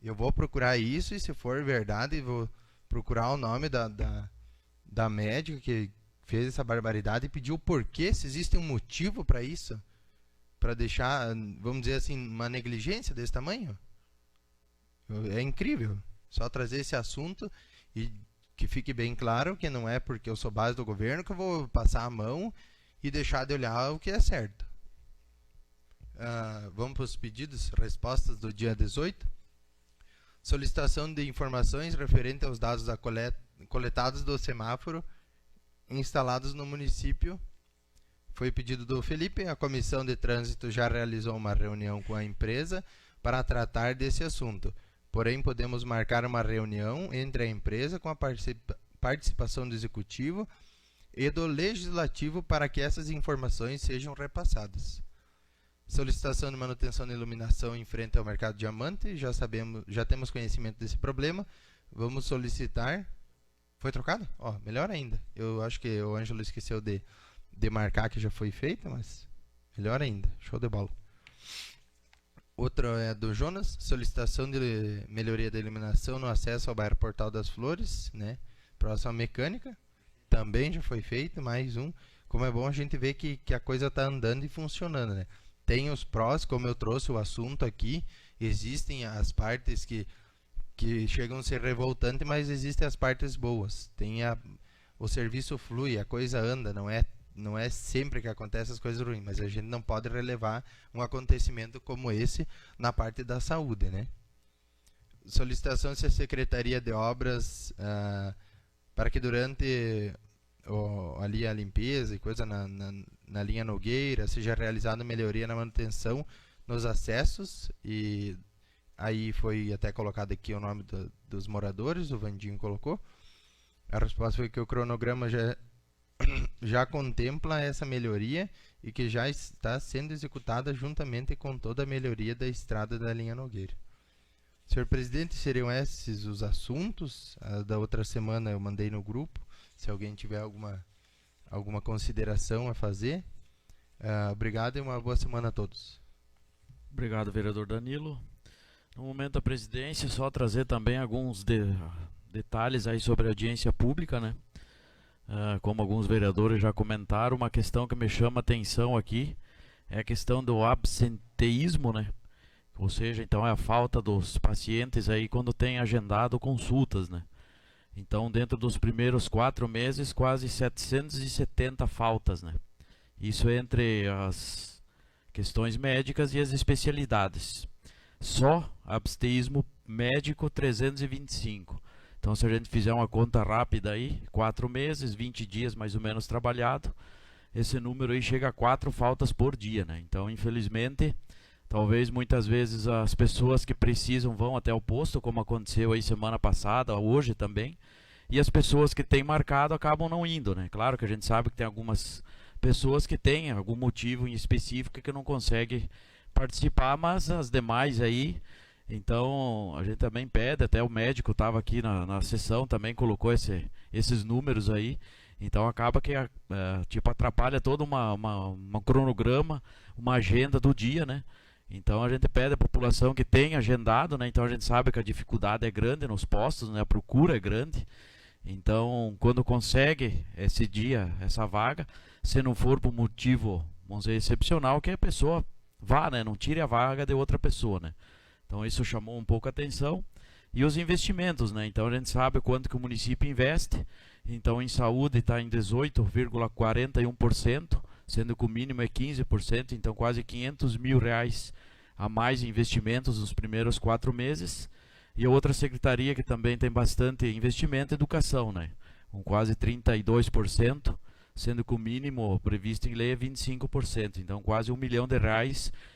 Eu vou procurar isso e, se for verdade, vou procurar o nome da médica que fez essa barbaridade e pedir o porquê, se existe um motivo para isso, para deixar, vamos dizer assim, uma negligência desse tamanho. É incrível. Só trazer esse assunto e que fique bem claro que não é porque eu sou base do governo que eu vou passar a mão e deixar de olhar o que é certo. Vamos para os pedidos, respostas do dia 18. Solicitação de informações referente aos dados coletados do semáforo instalados no município. Foi pedido do Felipe. A Comissão de Trânsito já realizou uma reunião com a empresa para tratar desse assunto. Porém, podemos marcar uma reunião entre a empresa com a participação do Executivo e do Legislativo para que essas informações sejam repassadas. Solicitação de manutenção de iluminação em frente ao Mercado Diamante. Já temos conhecimento desse problema. Vamos solicitar. Foi trocado? Melhor ainda. Eu acho que o Ângelo esqueceu de marcar que já foi feita, mas melhor ainda. Show de bola. Outro é do Jonas. Solicitação de melhoria da iluminação no acesso ao bairro Portal das Flores, né? Próxima mecânica. Também já foi feito. Mais um. Como é bom a gente ver que a coisa está andando e funcionando, né? Tem os prós, como eu trouxe o assunto aqui. Existem as partes que chegam a ser revoltantes, mas existem as partes boas. O serviço flui, a coisa anda, não é sempre que acontece as coisas ruins, mas a gente não pode relevar um acontecimento como esse na parte da saúde, né? Solicitação se a Secretaria de Obras para que durante ali a limpeza e coisa na linha Nogueira seja realizada melhoria na manutenção nos acessos. E aí foi até colocado aqui o nome dos moradores, o Vandinho colocou. A resposta foi que o cronograma já contempla essa melhoria e que já está sendo executada juntamente com toda a melhoria da estrada da linha Nogueira. Senhor presidente, seriam esses os assuntos. Da outra semana eu mandei no grupo, se alguém tiver alguma consideração a fazer. Obrigado e uma boa semana a todos. Obrigado, vereador Danilo. No momento da presidência, só trazer também alguns detalhes aí sobre a audiência pública, né? Como alguns vereadores já comentaram, uma questão que me chama a atenção aqui é a questão do absenteísmo, né? Ou seja, então é a falta dos pacientes aí quando tem agendado consultas, né? Então, dentro dos primeiros 4 meses, quase 770 faltas, né? Isso entre as questões médicas e as especialidades. Só absteísmo médico 325. Então, se a gente fizer uma conta rápida aí, 4 meses, 20 dias mais ou menos trabalhado, esse número aí chega a 4 faltas por dia, né? Então, infelizmente, talvez muitas vezes as pessoas que precisam vão até o posto, como aconteceu aí semana passada, hoje também, e as pessoas que têm marcado acabam não indo, né? Claro que a gente sabe que tem algumas pessoas que têm algum motivo em específico que não conseguem participar, mas as demais aí, então a gente também pede, até o médico estava aqui na sessão, também colocou esses números aí, então acaba que tipo, atrapalha todo um cronograma, uma agenda do dia, né? Então a gente pede à população que tenha agendado, né? Então a gente sabe que a dificuldade é grande nos postos, né? A procura é grande, então quando consegue esse dia, essa vaga, se não for por motivo, vamos dizer, excepcional, que a pessoa vá, né? Não tire a vaga de outra pessoa, né? Então isso chamou um pouco a atenção. E os investimentos, né? Então a gente sabe quanto que o município investe. Então em saúde está em 18,41%, sendo que o mínimo é 15%, então quase 500 mil reais a mais em investimentos nos primeiros 4 meses. E a outra secretaria que também tem bastante investimento é educação, né? Com quase 32%. Sendo que o mínimo previsto em lei é 25%, então quase R$1 milhão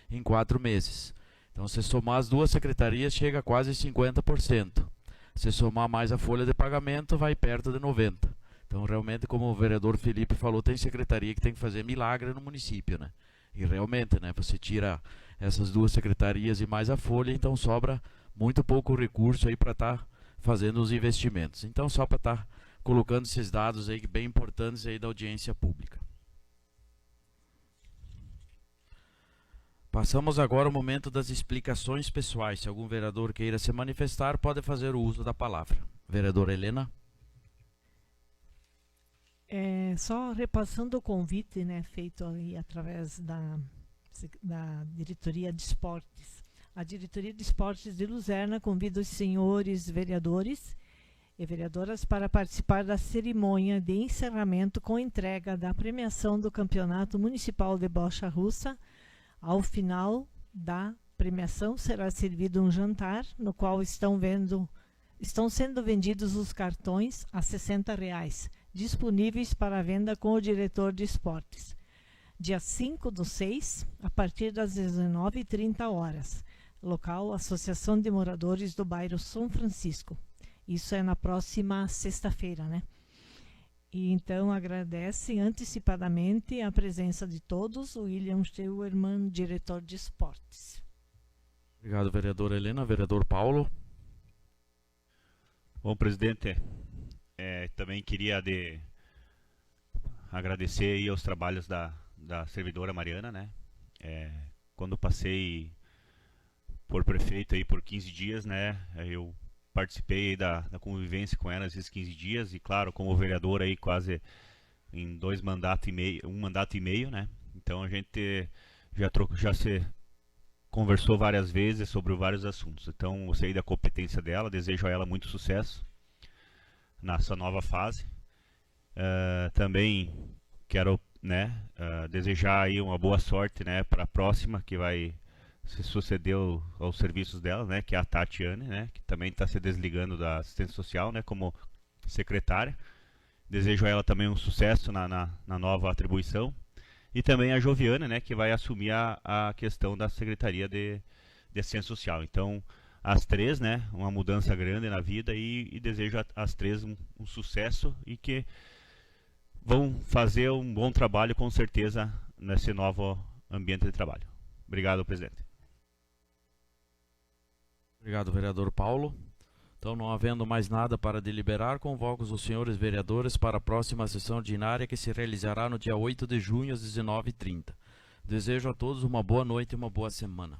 em 4 meses. Então, se somar as duas secretarias, chega a quase 50%. Se somar mais a folha de pagamento, vai perto de 90%. Então, realmente, como o vereador Felipe falou, tem secretaria que tem que fazer milagre no município, né? E realmente, né, você tira essas duas secretarias e mais a folha, então sobra muito pouco recurso aí para estar fazendo os investimentos. Então, só para estar colocando esses dados aí bem importantes aí da audiência pública. Passamos agora ao momento das explicações pessoais. Se algum vereador queira se manifestar, pode fazer o uso da palavra. Vereadora Helena. Só repassando o convite, né, feito aí através da Diretoria de Esportes. A Diretoria de Esportes de Luzerna convida os senhores vereadores e vereadoras para participar da cerimônia de encerramento com entrega da premiação do Campeonato Municipal de Bocha Russa. Ao final da premiação será servido um jantar, no qual estão sendo vendidos os cartões a R$60, disponíveis para venda com o diretor de esportes. Dia 5/6, a partir das 19h30. Local, Associação de Moradores do Bairro São Francisco. Isso é na próxima sexta-feira, né? E então agradece antecipadamente a presença de todos, o William Steuermann, diretor de esportes. Obrigado, vereadora Helena. Vereador Paulo. Bom, presidente, também queria agradecer aí aos trabalhos da servidora Mariana, né? Quando passei por prefeito aí por 15 dias, né? Eu participei da convivência com ela esses 15 dias e, claro, como vereador aí quase em 1 mandato e meio, né? Então a gente já se conversou várias vezes sobre vários assuntos. Então eu sei da competência dela, desejo a ela muito sucesso nessa nova fase. Também quero, né, desejar aí uma boa sorte, né, para a próxima que vai se sucedeu aos serviços dela, né, que é a Tatiane, né, que também está se desligando da assistência social, né, como secretária. Desejo a ela também um sucesso na nova atribuição. E também a Joviane, né, que vai assumir a questão da Secretaria de Assistência Social. Então, as três, né, uma mudança grande na vida e desejo às três um sucesso e que vão fazer um bom trabalho, com certeza, nesse novo ambiente de trabalho. Obrigado, presidente. Obrigado, vereador Paulo. Então, não havendo mais nada para deliberar, convoco os senhores vereadores para a próxima sessão ordinária que se realizará no dia 8 de junho às 19h30. Desejo a todos uma boa noite e uma boa semana.